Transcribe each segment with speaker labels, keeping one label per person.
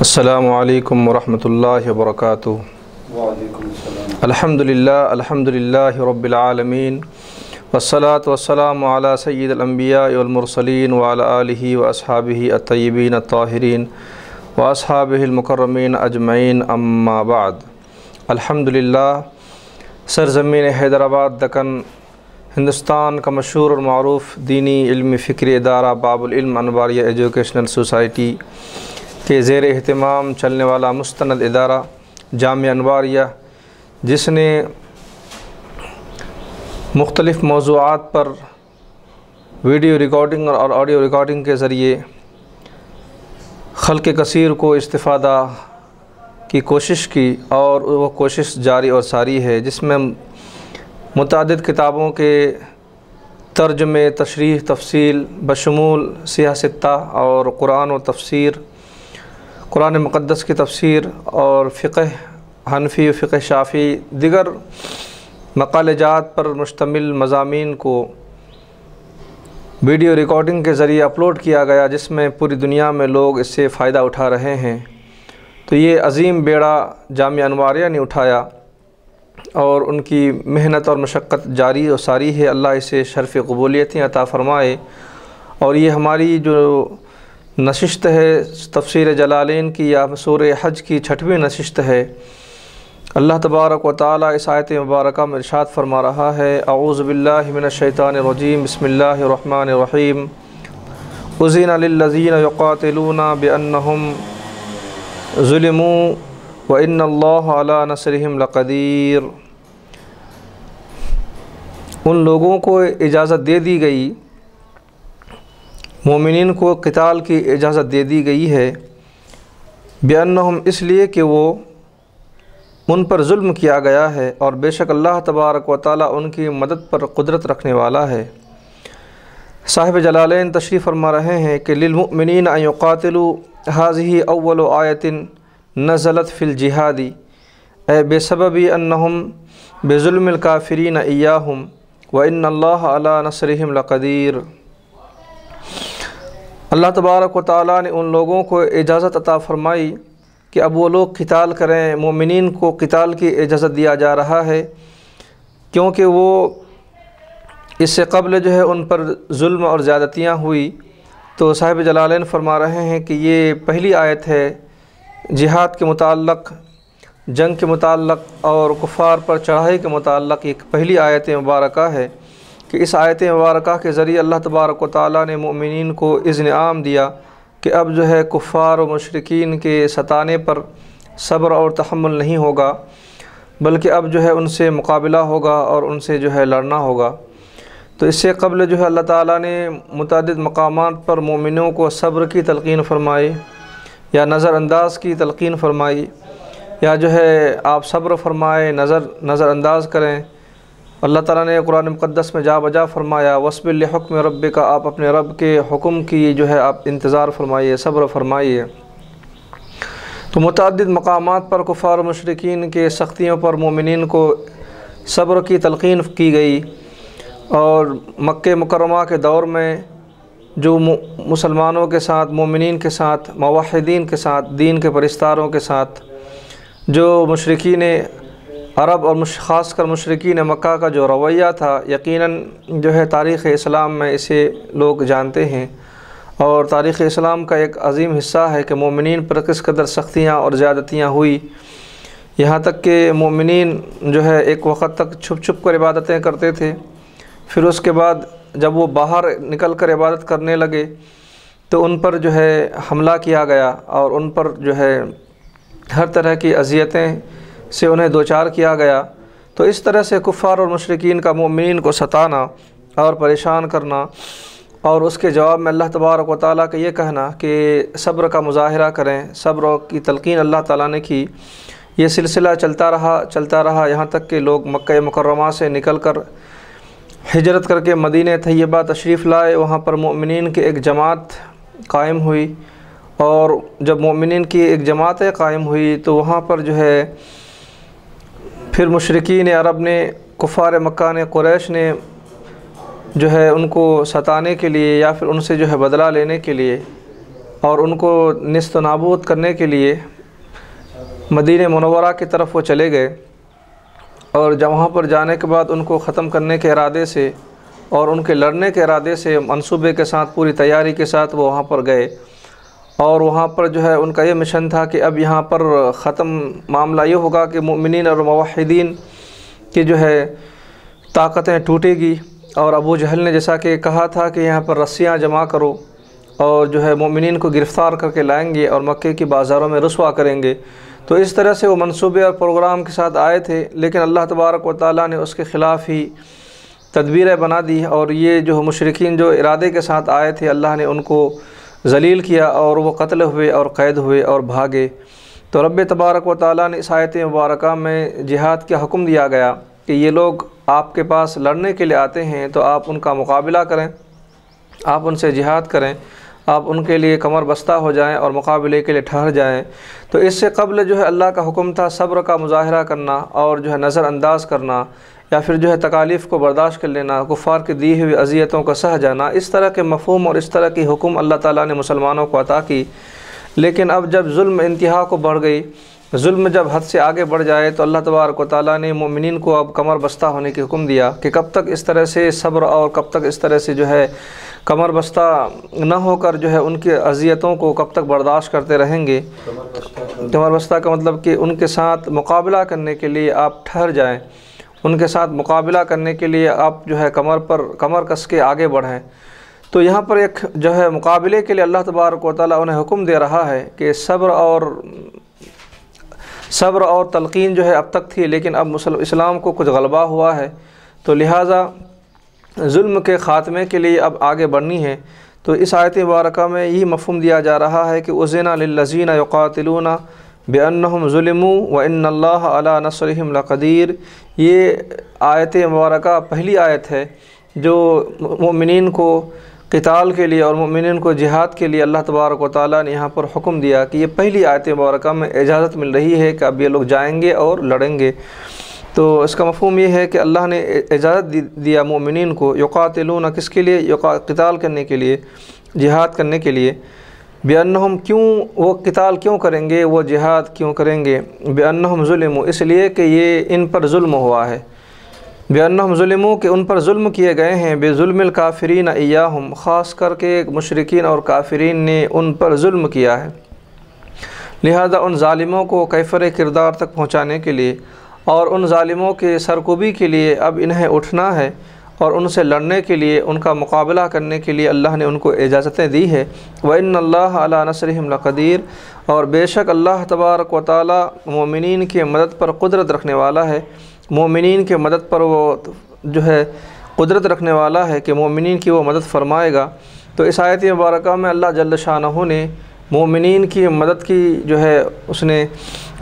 Speaker 1: السلام علیکم ورحمۃ اللہ وبرکاتہ۔
Speaker 2: وعلیکم السلام۔
Speaker 1: الحمدللہ رب العالمین والصلاة والسلام علی سید الانبیاء والمرسلین وعلی آلہ واصحابہ الطیبین الطاہرین واصحابہ المکرمین اجمعین، اما بعد۔ الحمدللہ سرزمین حیدرآباد دکن ہندوستان کا مشہور اور معروف دینی علمی فکری ادارہ باب العلم انواریہ ایجوکیشنل سوسائٹی کے زیر اہتمام چلنے والا مستند ادارہ جامعہ انواریہ، جس نے مختلف موضوعات پر ویڈیو ریکارڈنگ اور آڈیو ریکارڈنگ کے ذریعے خلق کثیر کو استفادہ کی کوشش کی، اور وہ کوشش جاری اور ساری ہے، جس میں متعدد کتابوں کے ترجمے، تشریح، تفصیل بشمول سیاہ ستہ اور قرآن و تفسیر، قرآن مقدس کی تفسیر اور فقہ حنفی و فقہ شافعی، دیگر مقالہ جات پر مشتمل مضامین کو ویڈیو ریکارڈنگ کے ذریعے اپلوڈ کیا گیا، جس میں پوری دنیا میں لوگ اس سے فائدہ اٹھا رہے ہیں۔ تو یہ عظیم بیڑا جامعہ انواریہ نے اٹھایا اور ان کی محنت اور مشقت جاری و ساری ہے۔ اللہ اسے شرف قبولیتیں عطا فرمائے۔ اور یہ ہماری جو نشست ہے تفسیر جلالین کی یا سورہ حج کی 6ویں نشست ہے، اللہ تبارک و تعالی اس آیت مبارکہ میں ارشاد فرما رہا ہے: اعوذ باللہ من الشیطان الرجیم، بسم اللہ الرحمن الرحیم، اذن للذین یقاتلون بانہم ظلموا وان اللہ علی نصرہم لقدیر۔ ان لوگوں کو اجازت دے دی گئی، مومنین کو قتال کی اجازت دے دی گئی ہے، بِأَنَّهُمْ اس لیے کہ وہ ان پر ظلم کیا گیا ہے، اور بے شک اللہ تبارک و تعالی ان کی مدد پر قدرت رکھنے والا ہے۔ صاحب جلالین تشریف فرما رہے ہیں کہ للمؤمنین ان یقاتلوا هذه اول آیۃ نزلت فی الجہاد اے بسبب انہم بظلم الکافرین ایاہم وان اللہ علی نصرہم لقدیر۔ اللہ تبارک و تعالیٰ نے ان لوگوں کو اجازت عطا فرمائی کہ اب وہ لوگ قتال کریں۔ مومنین کو قتال کی اجازت دیا جا رہا ہے، کیونکہ وہ اس سے قبل جو ہے ان پر ظلم اور زیادتیاں ہوئی۔ تو صاحب جلالین فرما رہے ہیں کہ یہ پہلی آیت ہے جہاد کے متعلق، جنگ کے متعلق اور کفار پر چڑھائی کے متعلق۔ یہ پہلی آیت مبارکہ ہے کہ اس آیت مبارکہ کے ذریعے اللہ تبارک و تعالیٰ نے مومنین کو اذن عام دیا کہ اب جو ہے کفار و مشرکین کے ستانے پر صبر اور تحمل نہیں ہوگا، بلکہ اب جو ہے ان سے مقابلہ ہوگا اور ان سے جو ہے لڑنا ہوگا۔ تو اس سے قبل جو ہے اللہ تعالیٰ نے متعدد مقامات پر مومنوں کو صبر کی تلقین فرمائی، یا نظر انداز کی تلقین فرمائی، یا جو ہے آپ صبر فرمائے، نظر انداز کریں۔ اللہ تعالیٰ نے قرآن مقدس میں جا بجا فرمایا وَاصْبِرْ لِحُکْمِ رَبِّکَ، آپ اپنے رب کے حکم کی جو ہے آپ انتظار فرمائیے، صبر فرمائیے۔ تو متعدد مقامات پر کفار و مشرکین کے سختیوں پر مومنین کو صبر کی تلقین کی گئی، اور مکہ مکرمہ کے دور میں جو مسلمانوں کے ساتھ، مومنین کے ساتھ، موحدین کے ساتھ، دین کے پرستاروں کے ساتھ جو مشرکین عرب اور خاص کر مشرکین مکہ کا جو رویہ تھا، یقیناً جو ہے تاریخ اسلام میں اسے لوگ جانتے ہیں، اور تاریخ اسلام کا ایک عظیم حصہ ہے کہ مومنین پر کس قدر سختیاں اور زیادتیاں ہوئی، یہاں تک کہ مومنین جو ہے ایک وقت تک چھپ چھپ کر عبادتیں کرتے تھے، پھر اس کے بعد جب وہ باہر نکل کر عبادت کرنے لگے تو ان پر جو ہے حملہ کیا گیا، اور ان پر جو ہے ہر طرح کی اذیتیں سے انہیں دوچار کیا گیا۔ تو اس طرح سے کفار اور مشرکین کا مومنین کو ستانا اور پریشان کرنا، اور اس کے جواب میں اللہ تبارک و تعالیٰ کا یہ کہنا کہ صبر کا مظاہرہ کریں، صبر کی تلقین اللہ تعالیٰ نے کی۔ یہ سلسلہ چلتا رہا یہاں تک کہ لوگ مکہ مکرمہ سے نکل کر ہجرت کر کے مدینہ طیبہ تشریف لائے۔ وہاں پر مومنین کی ایک جماعت قائم ہوئی، اور جب مومنین کی ایک جماعت قائم ہوئی تو وہاں پر جو ہے پھر مشرکین عرب نے، کفار مکہ نے، قریش نے جو ہے ان کو ستانے کے لیے یا پھر ان سے جو ہے بدلہ لینے کے لیے اور ان کو نیست و نابود کرنے کے لیے مدینہ منورہ کی طرف وہ چلے گئے، اور جب وہاں پر جانے کے بعد ان کو ختم کرنے کے ارادے سے اور ان کے لڑنے کے ارادے سے منصوبے کے ساتھ پوری تیاری کے ساتھ وہ وہاں پر گئے، اور وہاں پر جو ہے ان کا یہ مشن تھا کہ اب یہاں پر ختم معاملہ یہ ہوگا کہ مومنین اور موحدین کی جو ہے طاقتیں ٹوٹے گی، اور ابو جہل نے جیسا کہ کہا تھا کہ یہاں پر رسیاں جمع کرو اور جو ہے مومنین کو گرفتار کر کے لائیں گے اور مکے کی بازاروں میں رسوا کریں گے، تو اس طرح سے وہ منصوبے اور پروگرام کے ساتھ آئے تھے، لیکن اللہ تبارک و تعالیٰ نے اس کے خلاف ہی تدبیریں بنا دی، اور یہ جو مشرکین جو ارادے کے ساتھ آئے تھے اللہ نے ان کو ذلیل کیا اور وہ قتل ہوئے اور قید ہوئے اور بھاگے۔ تو رب تبارک و تعالیٰ نے اس آیت مبارکہ میں جہاد کا حکم دیا گیا کہ یہ لوگ آپ کے پاس لڑنے کے لیے آتے ہیں تو آپ ان کا مقابلہ کریں، آپ ان سے جہاد کریں، آپ ان کے لیے کمر بستہ ہو جائیں اور مقابلے کے لیے ٹھہر جائیں۔ تو اس سے قبل جو ہے اللہ کا حکم تھا صبر کا مظاہرہ کرنا اور جو ہے نظر انداز کرنا، یا پھر جو ہے تکالیف کو برداشت کر لینا، کفار کی دی ہوئی اذیتوں کا سہ جانا، اس طرح کے مفہوم اور اس طرح کی حکم اللہ تعالیٰ نے مسلمانوں کو عطا کی۔ لیکن اب جب ظلم انتہا کو بڑھ گئی، ظلم جب حد سے آگے بڑھ جائے، تو اللہ تبارک و تعالیٰ نے مومنین کو اب کمر بستہ ہونے کی حکم دیا کہ کب تک اس طرح سے صبر اور کب تک اس طرح سے جو ہے کمر بستہ نہ ہو کر جو ہے ان کی اذیتوں کو کب تک برداشت کرتے رہیں گے۔ کمر بستہ کا مطلب کہ ان کے ساتھ مقابلہ کرنے کے لیے آپ ٹھہر جائیں، ان کے ساتھ مقابلہ کرنے کے لیے آپ جو ہے کمر کس کے آگے بڑھیں۔ تو یہاں پر ایک جو ہے مقابلے کے لیے اللہ تبارک و تعالیٰ انہیں حکم دے رہا ہے کہ صبر اور تلقین جو ہے اب تک تھی، لیکن اب اسلام کو کچھ غلبہ ہوا ہے، تو لہٰذا ظلم کے خاتمے کے لیے اب آگے بڑھنی ہے۔ تو اس آیت مبارکہ میں یہی مفہوم دیا جا رہا ہے کہ اذن للذین یقاتلون بأنہم ظلموا وان اللہ علی نصرہم لقدیر۔ یہ آیت مبارکہ پہلی آیت ہے جو مومنین کو قتال کے لیے اور مومنین کو جہاد کے لیے اللہ تبارک و تعالیٰ نے یہاں پر حکم دیا کہ یہ پہلی آیت مبارکہ میں اجازت مل رہی ہے کہ اب یہ لوگ جائیں گے اور لڑیں گے۔ تو اس کا مفہوم یہ ہے کہ اللہ نے اجازت دیا مومنین کو یقاتلون، کس کے لیے؟ قتال کرنے کے لیے، جہاد کرنے کے لیے۔ بأنہم، کیوں وہ قتال کیوں کریں گے، وہ جہاد کیوں کریں گے؟ بأنہم ظلموا، اس لیے کہ یہ ان پر ظلم ہوا ہے۔ بأنہم ظلموا، کہ ان پر ظلم کیے گئے ہیں، بظلم الکافرین ایاہم، خاص کر کے مشرکین اور کافرین نے ان پر ظلم کیا ہے، لہذا ان ظالموں کو کیفر کردار تک پہنچانے کے لیے اور ان ظالموں کے سرکوبی کے لیے اب انہیں اٹھنا ہے اور ان سے لڑنے کے لیے، ان کا مقابلہ کرنے کے لیے اللہ نے ان کو اجازتیں دی ہے۔ وَإِنَّ اللَّهَ عَلَىٰ نَصْرِهِمْ لَقَدِيرٌ، اور بے شک اللہ تبارک و تعالیٰ مومنین کے مدد پر قدرت رکھنے والا ہے، مومنین کے مدد پر وہ جو ہے قدرت رکھنے والا ہے کہ مومنین کی وہ مدد فرمائے گا۔ تو اس آیت مبارکہ میں اللہ جل شانہ نے مومنین کی مدد کی جو ہے اس نے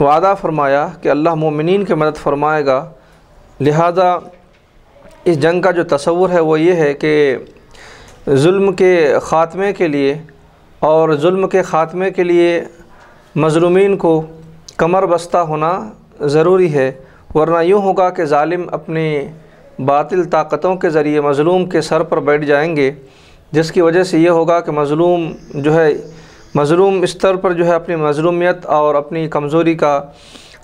Speaker 1: وعدہ فرمایا کہ اللہ مومنین کی مدد فرمائے گا، لہذا اس جنگ کا جو تصور ہے وہ یہ ہے کہ ظلم کے خاتمے کے لیے اور ظلم کے خاتمے کے لیے مظلومین کو کمر بستہ ہونا ضروری ہے، ورنہ یوں ہوگا کہ ظالم اپنی باطل طاقتوں کے ذریعے مظلوم کے سر پر بیٹھ جائیں گے، جس کی وجہ سے یہ ہوگا کہ مظلوم اس طر پر جو ہے اپنی مظلومیت اور اپنی کمزوری کا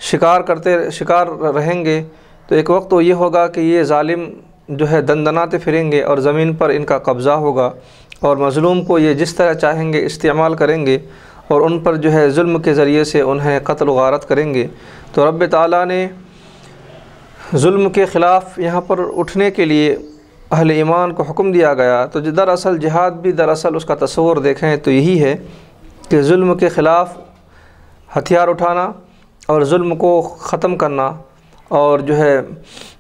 Speaker 1: شکار رہیں گے۔ تو ایک وقت تو یہ ہوگا کہ یہ ظالم جو ہے دندناتے پھریں گے اور زمین پر ان کا قبضہ ہوگا، اور مظلوم کو یہ جس طرح چاہیں گے استعمال کریں گے اور ان پر جو ہے ظلم کے ذریعے سے انہیں قتل و غارت کریں گے۔ تو رب تعالیٰ نے ظلم کے خلاف یہاں پر اٹھنے کے لیے اہل ایمان کو حکم دیا گیا۔ تو دراصل جہاد بھی دراصل اس کا تصور دیکھیں تو یہی ہے کہ ظلم کے خلاف ہتھیار اٹھانا اور ظلم کو ختم کرنا، اور جو ہے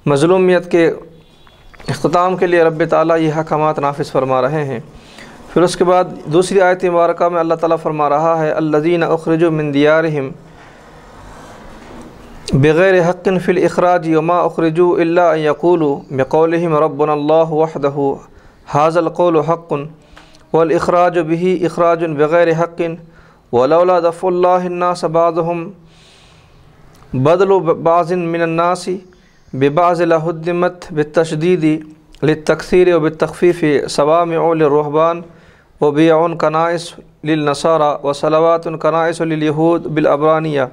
Speaker 1: مظلومیت کے اختتام کے لیے رب تعالیٰ یہ احکامات نافذ فرما رہے ہیں۔ پھر اس کے بعد دوسری آیت مبارکہ میں اللہ تعالیٰ فرما رہا ہے الذین اخرجوا من دیارہم بغیر حق فی الاخراج وما اخرجوا الا ان یقولوا بقولہم ربنا اللہ وحدہ ھذا القول حق والاخراج به اخراج بغیر حق ولولا دفع اللہ الناس بعضهم بدل بعض من الناس ببعض لهدمت بالتشدید للتکثیر وبالتخفیف صوامع للرهبان وبیع کنائس للنصارى وصلوات كنائس لليهود بالعبرانية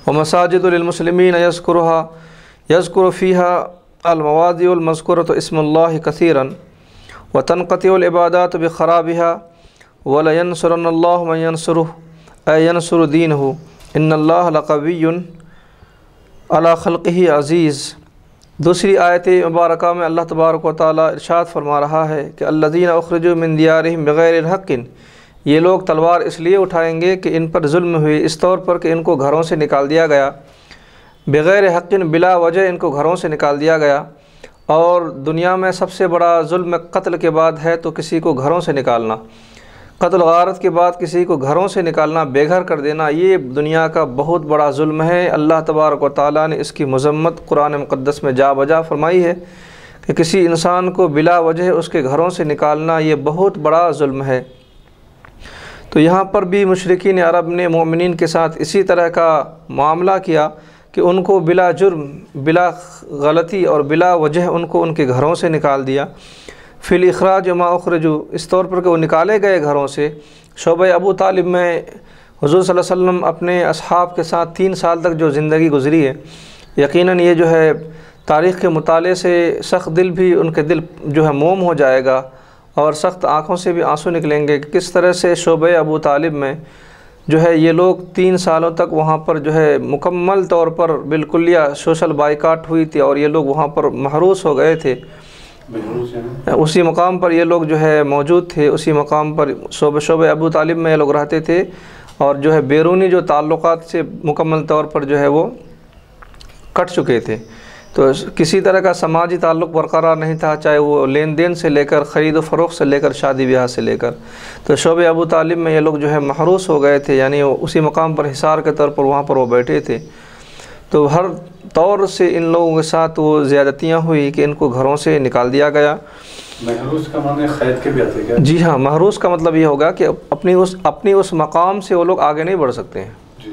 Speaker 1: ومساجد للمسلمين يذكر فيها المواضع المذكورة اسم الله كثيرا وتنقطع العبادات بخرابها ولينصرن الله من ينصره أي ينصر دينه إن الله لقوي على خلقه عزیز۔ دوسری آیت مبارکہ میں اللہ تبارک و تعالیٰ ارشاد فرما رہا ہے کہ الذین اخرجوا من دیارہم بغیر الحق، یہ لوگ تلوار اس لیے اٹھائیں گے کہ ان پر ظلم ہوئی، اس طور پر کہ ان کو گھروں سے نکال دیا گیا، بغیر حق بلا وجہ ان کو گھروں سے نکال دیا گیا۔ اور دنیا میں سب سے بڑا ظلم قتل کے بعد ہے تو کسی کو گھروں سے نکالنا، قتل غارت کے بعد کسی کو گھروں سے نکالنا، بے گھر کر دینا، یہ دنیا کا بہت بڑا ظلم ہے۔ اللہ تبارک و تعالیٰ نے اس کی مذمت قرآن مقدس میں جا بجا فرمائی ہے کہ کسی انسان کو بلا وجہ اس کے گھروں سے نکالنا یہ بہت بڑا ظلم ہے۔ تو یہاں پر بھی مشرکین عرب نے مومنین کے ساتھ اسی طرح کا معاملہ کیا کہ ان کو بلا جرم، بلا غلطی اور بلا وجہ ان کو ان کے گھروں سے نکال دیا۔ فی الاخراج ما اخرجوا، اس طور پر کہ وہ نکالے گئے گھروں سے۔ شعبہ ابو طالب میں حضور صلی اللہ علیہ وسلم اپنے اصحاب کے ساتھ 3 سال تک جو زندگی گزری ہے، یقیناً یہ جو ہے تاریخ کے مطالعے سے سخت دل بھی ان کے دل جو ہے موم ہو جائے گا اور سخت آنکھوں سے بھی آنسو نکلیں گے کہ کس طرح سے شعبہ ابو طالب میں جو ہے یہ لوگ 3 سالوں تک وہاں پر جو ہے مکمل طور پر بالکلیہ سوشل بائیکاٹ ہوئی تھی اور یہ لوگ وہاں پر محروس ہو گئے تھے۔ اسی مقام پر یہ لوگ جو ہے موجود تھے، اسی مقام پر شعبہ ابو طالب میں یہ لوگ رہتے تھے اور جو ہے بیرونی جو تعلقات سے مکمل طور پر جو ہے وہ کٹ چکے تھے۔ تو کسی طرح کا سماجی تعلق برقرار نہیں تھا، چاہے وہ لین دین سے لے کر خرید و فروخت سے لے کر شادی بیاہ سے لے کر۔ تو شعبہ ابو طالب میں یہ لوگ جو ہے محروس ہو گئے تھے، یعنی اسی مقام پر حصار کے طور پر وہاں پر وہ بیٹھے تھے۔ تو ہر طور سے ان لوگوں کے ساتھ وہ زیادتیاں ہوئی کہ ان کو گھروں سے نکال دیا گیا۔
Speaker 2: محروس کا معنی قید کے بھی آتے کیا؟
Speaker 1: جی ہاں، محروس کا مطلب یہ ہوگا کہ اپنی اس مقام سے وہ لوگ آگے نہیں بڑھ سکتے ہیں،
Speaker 2: جی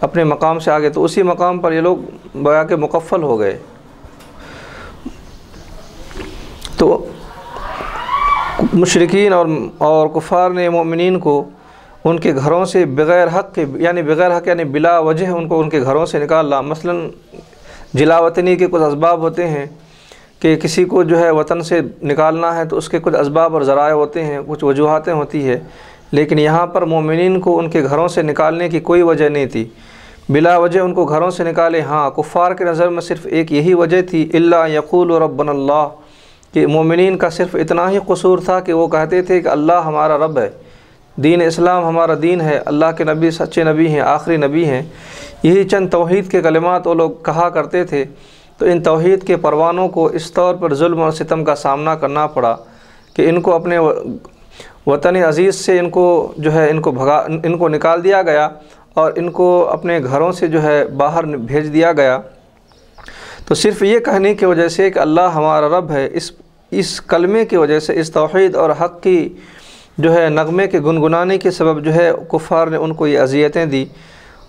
Speaker 1: اپنے مقام سے آگے، تو اسی مقام پر یہ لوگ گویا کہ مکفل ہو گئے۔ تو مشرکین اور کفار نے مومنین کو ان کے گھروں سے بغیر حق یعنی بلا وجہ ان کو ان کے گھروں سے نکالا۔ مثلا جلا وطنی کے کچھ اسباب ہوتے ہیں کہ کسی کو جو ہے وطن سے نکالنا ہے تو اس کے کچھ اسباب اور ذرائع ہوتے ہیں، کچھ وجوہاتیں ہوتی ہے، لیکن یہاں پر مومنین کو ان کے گھروں سے نکالنے کی کوئی وجہ نہیں تھی، بلا وجہ ان کو گھروں سے نکالے۔ ہاں، کفار کے نظر میں صرف ایک یہی وجہ تھی، الا یقول ربنا اللہ، کہ مومنین کا صرف اتنا ہی قصور تھا کہ وہ کہتے تھے کہ اللہ ہمارا رب ہے، دین اسلام ہمارا دین ہے، اللہ کے نبی سچے نبی ہیں، آخری نبی ہیں۔ یہی چند توحید کے کلمات وہ لوگ کہا کرتے تھے۔ تو ان توحید کے پروانوں کو اس طور پر ظلم اور ستم کا سامنا کرنا پڑا کہ ان کو اپنے وطن عزیز سے ان کو نکال دیا گیا اور ان کو اپنے گھروں سے جو ہے باہر بھیج دیا گیا۔ تو صرف یہ کہنے کی وجہ سے کہ اللہ ہمارا رب ہے، اس کلمے کی وجہ سے، اس توحید اور حق کی جو ہے نغمے کے گنگنانے کے سبب جو ہے کفار نے ان کو یہ اذیتیں دی۔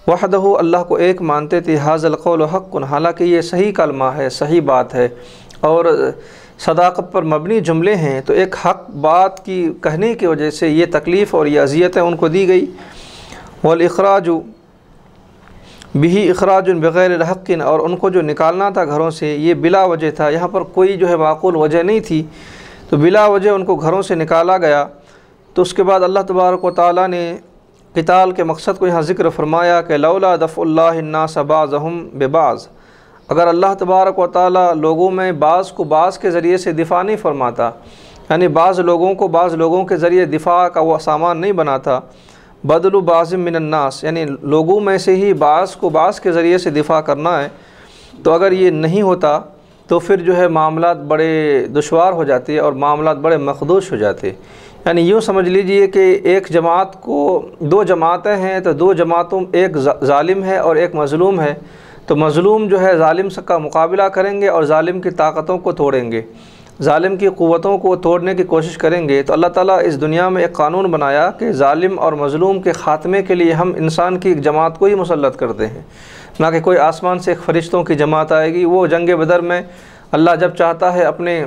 Speaker 1: وحدہ، اللہ کو ایک مانتے تھے، ھذا القول حق، حالانکہ یہ صحیح کلمہ ہے، صحیح بات ہے اور صداقت پر مبنی جملے ہیں، تو ایک حق بات کی کہنے کی وجہ سے یہ تکلیف اور یہ اذیتیں ان کو دی گئی۔ والاخراج به اخراج بغیر الحق، اور ان کو جو نکالنا تھا گھروں سے یہ بلا وجہ تھا، یہاں پر کوئی جو ہے معقول وجہ نہیں تھی، تو بلا وجہ ان کو گھروں سے نکالا گیا۔ تو اس کے بعد اللہ تبارک و تعالیٰ نے قتال کے مقصد کو یہاں ذکر فرمایا کہ لولا دفع اللہ الناس بعضهم ببعض، اگر اللہ تبارک و تعالیٰ لوگوں میں بعض کو بعض کے ذریعے سے دفاع نہیں فرماتا، یعنی بعض لوگوں کو بعض لوگوں کے ذریعے دفاع کا وہ سامان نہیں بناتا، بدل بعض من الناس، یعنی لوگوں میں سے ہی بعض کو بعض کے ذریعے سے دفاع کرنا ہے، تو اگر یہ نہیں ہوتا تو پھر جو ہے معاملات بڑے دشوار ہو جاتے اور معاملات بڑے مخدوش ہو جاتے۔ یعنی یوں سمجھ لیجئے کہ ایک جماعت کو 2 جماعتیں ہیں، تو 2 جماعتوں ایک ظالم ہے اور ایک مظلوم ہے، تو مظلوم جو ہے ظالم کا مقابلہ کریں گے اور ظالم کی طاقتوں کو توڑیں گے، ظالم کی قوتوں کو توڑنے کی کوشش کریں گے۔ تو اللہ تعالیٰ اس دنیا میں ایک قانون بنایا کہ ظالم اور مظلوم کے خاتمے کے لیے ہم انسان کی ایک جماعت کو ہی مسلط کرتے ہیں، نہ کہ کوئی آسمان سے ایک فرشتوں کی جماعت آئے گی۔ وہ جنگ بدر میں اللہ جب چاہتا ہے اپنے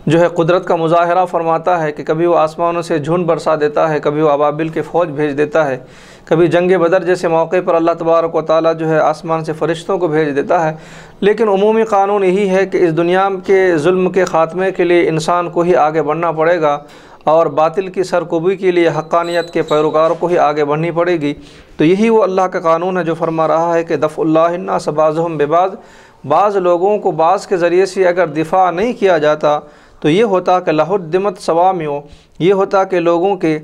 Speaker 1: جو ہے قدرت کا مظاہرہ فرماتا ہے کہ کبھی وہ آسمانوں سے جھنڈ برسا دیتا ہے، کبھی وہ ابابیل کے فوج بھیج دیتا ہے، کبھی جنگ بدر جیسے موقع پر اللہ تبارک و تعالیٰ جو ہے آسمان سے فرشتوں کو بھیج دیتا ہے۔ لیکن عمومی قانون یہی ہے کہ اس دنیا کے ظلم کے خاتمے کے لیے انسان کو ہی آگے بڑھنا پڑے گا، اور باطل کی سرکوبی کے لیے حقانیت کے پیروکاروں کو ہی آگے بڑھنی پڑے گی۔ تو یہی وہ اللہ کا قانون ہے جو فرما رہا ہے کہ دفع اللہ الناس بعضهم ببعض، بعض لوگوں کو بعض کے ذریعے سے اگر دفاع نہیں کیا جاتا تو یہ ہوتا کہ لہدمت صوامع، یہ ہوتا کہ لوگوں کے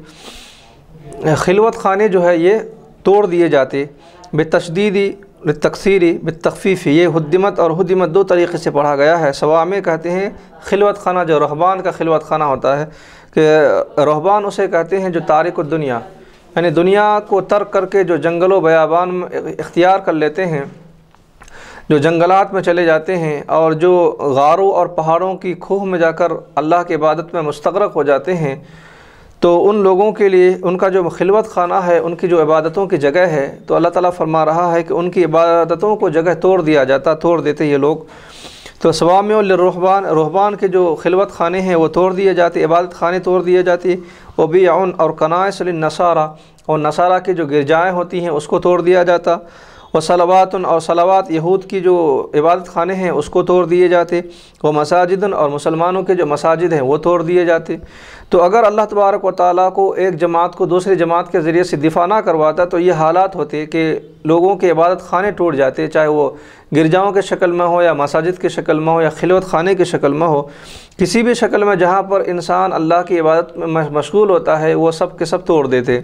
Speaker 1: خلوت خانے جو ہے یہ توڑ دیے جاتے، بتشدیدی بالتکثیری بالتخفیفی۔ یہ ہدمت اور ہدمت دو طریقے سے پڑھا گیا ہے۔ صوامع کہتے ہیں خلوت خانہ، جو رہبان کا خلوت خانہ ہوتا ہے، کہ رہبان اسے کہتے ہیں جو تارک الدنیا، یعنی دنیا کو ترک کر کے جو جنگل و بیابان میں اختیار کر لیتے ہیں، جو جنگلات میں چلے جاتے ہیں، اور جو غاروں اور پہاڑوں کی کھوہ میں جا کر اللہ کی عبادت میں مستغرق ہو جاتے ہیں، تو ان لوگوں کے لیے ان کا جو خلوت خانہ ہے، ان کی جو عبادتوں کی جگہ ہے، تو اللہ تعالیٰ فرما رہا ہے کہ ان کی عبادتوں کو جگہ توڑ دیتے یہ لوگ۔ تو صوامع للرہبان، رہبان کے جو خلوت خانے ہیں وہ توڑ دیے جاتے، عبادت خانے توڑ دیے جاتے۔ وبیع اور کنائس للنصارى، اور نصارہ کی جو گرجائیں ہوتی ہیں اس کو توڑ دیا جاتا۔ وصلوات اور صلوات، یہود کی جو عبادت خانے ہیں اس کو توڑ دیے جاتے۔ ومساجد، اور مسلمانوں کے جو مساجد ہیں وہ توڑ دیے جاتے۔ تو اگر اللہ تبارک و تعالیٰ کو ایک جماعت کو دوسری جماعت کے ذریعے سے دفاع نہ کرواتا تو یہ حالات ہوتے کہ لوگوں کے عبادت خانے ٹوٹ جاتے، چاہے وہ گرجاؤں کے شکل میں ہو یا مساجد کے شکل میں ہو یا خلوت خانے کے شکل میں ہو، کسی بھی شکل میں جہاں پر انسان اللہ کی عبادت میں مشغول ہوتا ہے وہ سب کے سب توڑ دیتے۔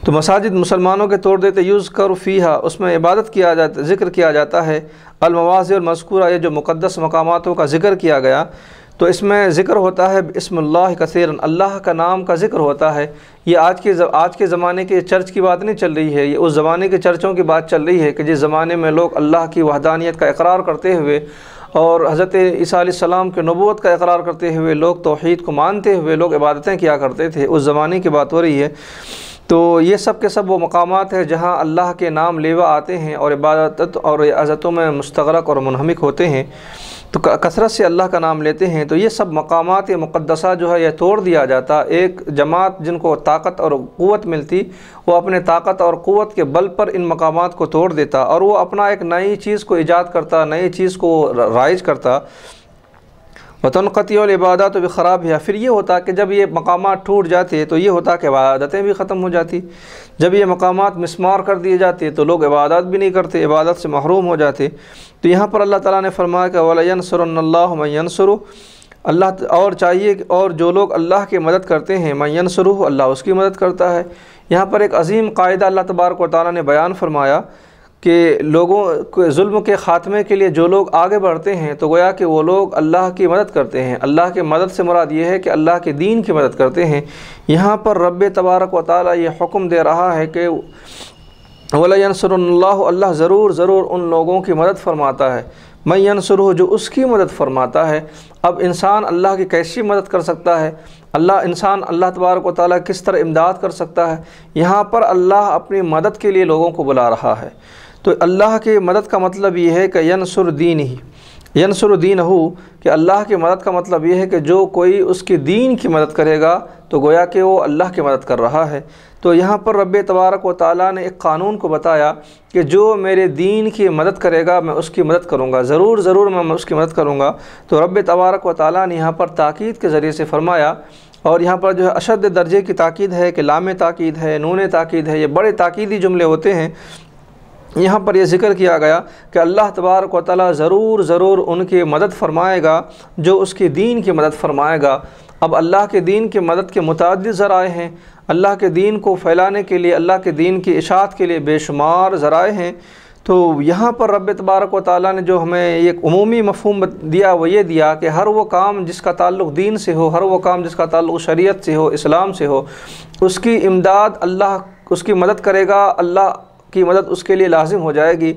Speaker 1: تو مساجد مسلمانوں کے توڑ دیتے۔ یذکر فیہا، اس میں عبادت کیا جاتا، ذکر کیا جاتا ہے۔ المواضع المذکورہ، یہ جو مقدس مقاماتوں کا ذکر کیا گیا، تو اس میں ذکر ہوتا ہے بسم اللہ کثیرا، اللہ کا نام کا ذکر ہوتا ہے۔ یہ آج کے زمانے کے چرچ کی بات نہیں چل رہی ہے، یہ اس زمانے کے چرچوں کی بات چل رہی ہے کہ جس زمانے میں لوگ اللہ کی وحدانیت کا اقرار کرتے ہوئے اور حضرت عیسیٰ علیہ السلام کے نبوت کا اقرار کرتے ہوئے لوگ توحید کو مانتے ہوئے لوگ عبادتیں کیا کرتے تھے، اس زمانے کی بات ہو رہی ہے۔ تو یہ سب کے سب وہ مقامات ہیں جہاں اللہ کے نام لیوا آتے ہیں اور عبادت اور عزتوں میں مستغرق اور منہمک ہوتے ہیں، تو کثرت سے اللہ کا نام لیتے ہیں۔ تو یہ سب مقامات مقدسہ جو ہے یہ توڑ دیا جاتا۔ ایک جماعت جن کو طاقت اور قوت ملتی، وہ اپنے طاقت اور قوت کے بل پر ان مقامات کو توڑ دیتا، اور وہ اپنا ایک نئی چیز کو ایجاد کرتا، نئی چیز کو رائج کرتا۔ وتنقطع العبادات بخرابها، پھر یہ ہوتا کہ جب یہ مقامات ٹوٹ جاتے تو یہ ہوتا کہ عبادتیں بھی ختم ہو جاتی۔ جب یہ مقامات مسمار کر دیے جاتے تو لوگ عبادت بھی نہیں کرتے، عبادت سے محروم ہو جاتے۔ تو یہاں پر اللہ تعالیٰ نے فرمایا کہ وَلَيَنْصُرَنَّ اللَّهُ مَن يَنْصُرُهُ، اللہ اور چاہیے اور جو لوگ اللہ کی مدد کرتے ہیں، مَن يَنْصُرُهُ، اللہ اس کی مدد کرتا ہے۔ یہاں پر ایک عظیم قاعدہ اللہ تبارک و تعالیٰ نے بیان فرمایا کہ لوگوں کے ظلم کے خاتمے کے لیے جو لوگ آگے بڑھتے ہیں تو گویا کہ وہ لوگ اللہ کی مدد کرتے ہیں۔ اللہ کی مدد سے مراد یہ ہے کہ اللہ کے دین کی مدد کرتے ہیں۔ یہاں پر رب تبارک و تعالیٰ یہ حکم دے رہا ہے کہ وَلَيَنْصُرَنَّ اللَّهُ، اللہ ضرور ان لوگوں کی مدد فرماتا ہے، مَن يَنْصُرُهُ، جو اس کی مدد فرماتا ہے۔ اب انسان اللہ کی کیسی مدد کر سکتا ہے؟ انسان اللہ تبارک و تعالیٰ کس طرح امداد کر سکتا ہے؟ یہاں پر اللہ اپنی مدد کے لیے لوگوں کو بلا رہا ہے۔ تو اللہ کی مدد کا مطلب یہ ہے کہ ینصر دینہ، کہ اللہ کی مدد کا مطلب یہ ہے کہ جو کوئی اس کے دین کی مدد کرے گا تو گویا کہ وہ اللہ کی مدد کر رہا ہے۔ تو یہاں پر رب تبارک و تعالیٰ نے ایک قانون کو بتایا کہ جو میرے دین کی مدد کرے گا میں اس کی مدد کروں گا، ضرور میں اس کی مدد کروں گا۔ تو رب تبارک و تعالیٰ نے یہاں پر تاکید کے ذریعے سے فرمایا، اور یہاں پر جو ہے اشد درجے کی تاکید ہے کہ لام تاکید ہے، نون تاکید ہے، یہ بڑے تاکیدی جملے ہوتے ہیں۔ یہاں پر یہ ذکر کیا گیا کہ اللہ تبارک و تعالیٰ ضرور ان کی مدد فرمائے گا جو اس کے دین کی مدد فرمائے گا۔ اب اللہ کے دین کی مدد کے متعدد ذرائع ہیں، اللہ کے دین کو پھیلانے کے لیے، اللہ کے دین کی اشاعت کے لیے بے شمار ذرائع ہیں۔ تو یہاں پر رب تبارک و تعالیٰ نے جو ہمیں ایک عمومی مفہوم دیا وہ یہ دیا کہ ہر وہ کام جس کا تعلق دین سے ہو، ہر وہ کام جس کا تعلق شریعت سے ہو، اسلام سے ہو، اس کی امداد اللہ اس کی مدد کرے گا، اللہ کی مدد اس کے لیے لازم ہو جائے گی۔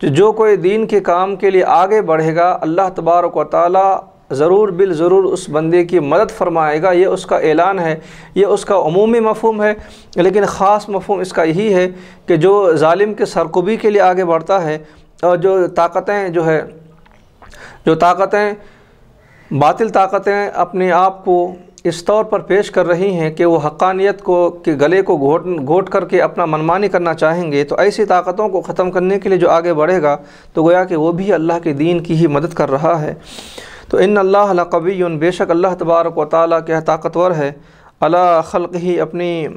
Speaker 1: جو کوئی دین کے کام کے لیے آگے بڑھے گا اللہ تبارک و تعالیٰ ضرور اس بندے کی مدد فرمائے گا۔ یہ اس کا اعلان ہے، یہ اس کا عمومی مفہوم ہے، لیکن خاص مفہوم اس کا یہی ہے کہ جو ظالم کے سرکوبی کے لیے آگے بڑھتا ہے اور جو طاقتیں باطل طاقتیں اپنے آپ کو اس طور پر پیش کر رہی ہیں کہ وہ حقانیت کو کہ گلے کو گھوٹ کر کے اپنا منمانی کرنا چاہیں گے، تو ایسی طاقتوں کو ختم کرنے کے لیے جو آگے بڑھے گا تو گویا کہ وہ بھی اللہ کے دین کی ہی مدد کر رہا ہے۔ تو ان اللہ لقوی، بے شک اللہ تبارک و تعالیٰ کیا طاقتور ہے، علی خلقہ، اپنی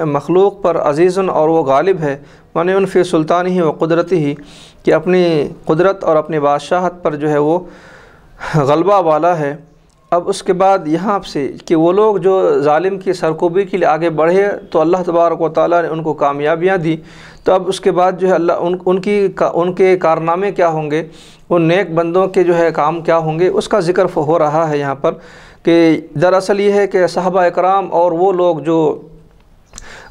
Speaker 1: مخلوق پر، عزیز، اور وہ غالب ہے، منع فی سلطانہ و قدرتہ، کہ اپنی قدرت اور اپنی بادشاہت پر جو ہے وہ غلبہ والا ہے۔ اب اس کے بعد یہاں سے کہ وہ لوگ جو ظالم کی سرکوبی کے لیے آگے بڑھے تو اللہ تبارک و تعالیٰ نے ان کو کامیابیاں دی، تو اب اس کے بعد جو ہے ان کے کارنامے کیا ہوں گے، ان نیک بندوں کے جو ہے کام کیا ہوں گے، اس کا ذکر ہو رہا ہے یہاں پر، کہ دراصل یہ ہے کہ صحابہ اکرام اور وہ لوگ جو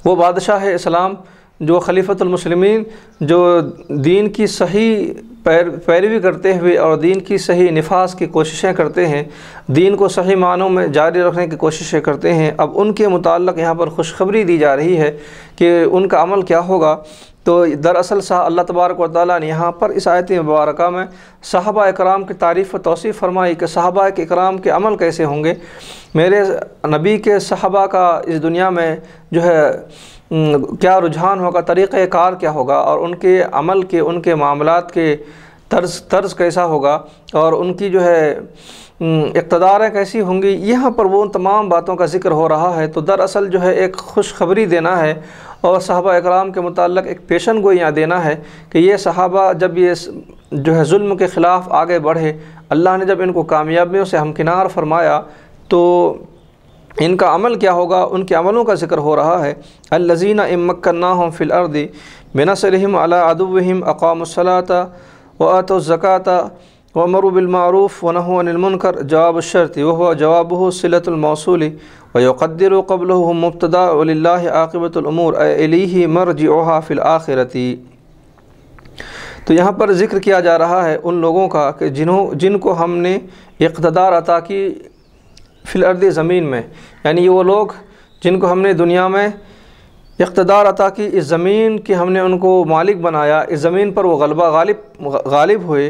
Speaker 1: وہ بادشاہ اسلام جو خلیفۃ المسلمین، جو دین کی صحیح پیروی کرتے ہوئے اور دین کی صحیح نفاذ کی کوششیں کرتے ہیں، دین کو صحیح معنوں میں جاری رکھنے کی کوششیں کرتے ہیں، اب ان کے متعلق یہاں پر خوشخبری دی جا رہی ہے کہ ان کا عمل کیا ہوگا۔ تو دراصل اللہ تبارک و تعالیٰ نے یہاں پر اس آیت مبارکہ میں صحابہ اکرام کی تعریف و توصیف فرمائی کہ صحابہ اکرام کے عمل کیسے ہوں گے، میرے نبی کے صحابہ کا اس دنیا میں جو ہے کیا رجحان ہوگا، طریقہ کار کیا ہوگا، اور ان کے عمل کے، ان کے معاملات کے طرز کیسا ہوگا، اور ان کی جو ہے اقتداریں کیسی ہوں گی، یہاں پر وہ ان تمام باتوں کا ذکر ہو رہا ہے۔ تو دراصل جو ہے ایک خوشخبری دینا ہے اور صحابہ اکرام کے متعلق ایک پیشن گوئیاں دینا ہے کہ یہ صحابہ جب یہ جو ہے ظلم کے خلاف آگے بڑھے، اللہ نے جب ان کو کامیابیوں سے ہمکنار فرمایا تو ان کا عمل کیا ہوگا، ان کے عملوں کا ذکر ہو رہا ہے۔ الذین ان مکناہم فی الارض بنصرہم علی عدوہم اقاموا الصلاۃ وآتوا الزکاۃ وامروا بالمعروف ونہوا عن المنکر، جواب الشرط وہو جوابہ صلۃ الموصول ویقدر قبلہ مبتدا وللہ عاقبۃ الامور الیہ مرجعھا فی الآخرۃ۔ تو یہاں پر ذکر کیا جا رہا ہے ان لوگوں کا کہ جن کو ہم نے اقتدار عطا کی فی الارض، زمین میں، یعنی وہ لوگ جن کو ہم نے دنیا میں اقتدار عطا کی، اس زمین کی ہم نے ان کو مالک بنایا، اس زمین پر وہ غالب ہوئے،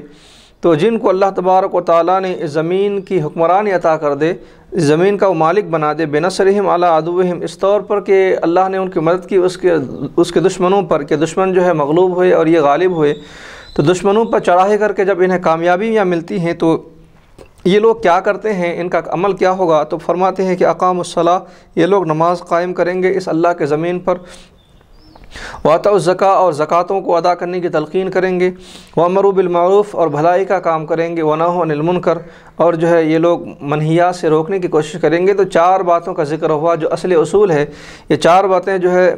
Speaker 1: تو جن کو اللہ تبارک و تعالیٰ نے اس زمین کی حکمرانی عطا کر دے، اس زمین کا وہ مالک بنا دے، بنصرہم علی عدوہم، اس طور پر کہ اللہ نے ان کی مدد کی اس کے دشمنوں پر، کہ دشمن جو ہے مغلوب ہوئے اور یہ غالب ہوئے، تو دشمنوں پر چڑھائی کر کے جب انہیں کامیابیاں ملتی ہیں تو یہ لوگ کیا کرتے ہیں، ان کا عمل کیا ہوگا، تو فرماتے ہیں کہ اقاموا الصلاۃ، یہ لوگ نماز قائم کریں گے اس اللہ کے زمین پر، وآتوا الزکاۃ، اور زکاتوں کو ادا کرنے کی تلقین کریں گے، وامروا بالمعروف، اور بھلائی کا کام کریں گے، ونہوا عن المنکر، اور جو ہے یہ لوگ منہیات سے روکنے کی کوشش کریں گے۔ تو چار باتوں کا ذکر ہوا جو اصل اصول ہے، یہ چار باتیں جو ہے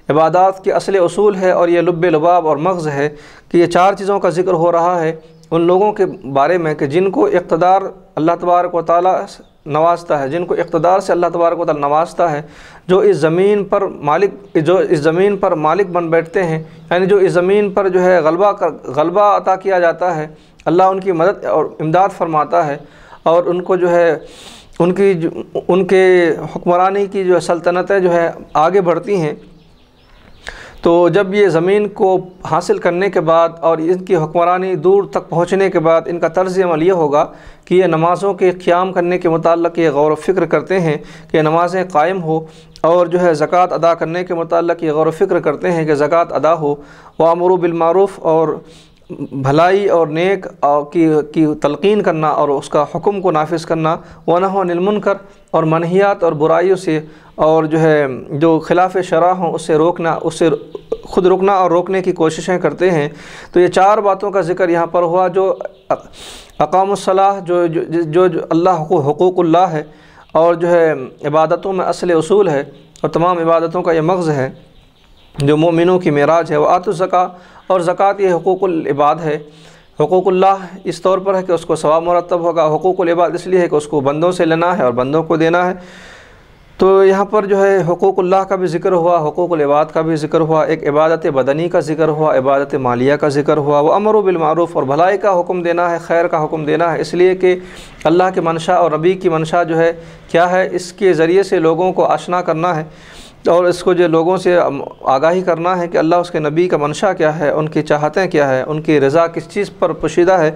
Speaker 1: عبادات کے اصل اصول ہے، اور یہ لب لباب اور مغز ہے کہ یہ چار چیزوں کا ذکر ہو رہا ہے ان لوگوں کے بارے میں کہ جن کو اقتدار اللہ تبارک و تعالیٰ نوازتا ہے، جن کو اقتدار سے اللہ تبارک و تعالیٰ نوازتا ہے، جو اس زمین پر مالک بن بیٹھتے ہیں، یعنی جو اس زمین پر جو ہے غلبہ عطا کیا جاتا ہے، اللہ ان کی مدد اور امداد فرماتا ہے، اور ان کو جو ہے ان کے حکمرانی کی جو سلطنتیں جو ہے آگے بڑھتی ہیں۔ تو جب یہ زمین کو حاصل کرنے کے بعد اور ان کی حکمرانی دور تک پہنچنے کے بعد ان کا طرز عمل یہ ہوگا کہ یہ نمازوں کے قیام کرنے کے متعلق یہ غور و فکر کرتے ہیں کہ نمازیں قائم ہو، اور جو ہے زکوٰۃ ادا کرنے کے متعلق یہ غور و فکر کرتے ہیں کہ زکوٰۃ ادا ہو، وامروا بالمعروف، اور بھلائی اور نیک کی تلقین کرنا اور اس کا حکم کو نافذ کرنا، ونہوا عن المنکر، اور منہیات اور برائیوں سے اور جو ہے جو خلاف شرع ہوں اس سے روکنا، اس سے خود رکنا اور روکنے کی کوششیں کرتے ہیں۔ تو یہ چار باتوں کا ذکر یہاں پر ہوا جو اقاموا الصلاۃ، جو اللہ حقوق اللہ ہے، اور جو ہے عبادتوں میں اصل اصول ہے اور تمام عبادتوں کا یہ مغز ہے جو مومنوں کی معراج ہے، وآتوا الزکاۃ، اور زکوٰۃ یہ حقوق العباد ہے، حقوق اللہ اس طور پر ہے کہ اس کو ثواب مرتب ہوگا، حقوق العباد اس لیے ہے کہ اس کو بندوں سے لینا ہے اور بندوں کو دینا ہے۔ تو یہاں پر جو ہے حقوق اللہ کا بھی ذکر ہوا، حقوق العباد کا بھی ذکر ہوا، ایک عبادت بدنی کا ذکر ہوا، عبادت مالیہ کا ذکر ہوا، وامروا بالمعروف، اور بھلائی کا حکم دینا ہے، خیر کا حکم دینا ہے، اس لیے کہ اللہ کی منشا اور نبی کی منشا جو ہے کیا ہے، اس کے ذریعے سے لوگوں کو آشنا کرنا ہے اور اس کو جو لوگوں سے آگاہی کرنا ہے کہ اللہ اس کے نبی کا منشا کیا ہے، ان کی چاہتیں کیا ہے، ان کی رضا کس چیز پر پوشیدہ ہے۔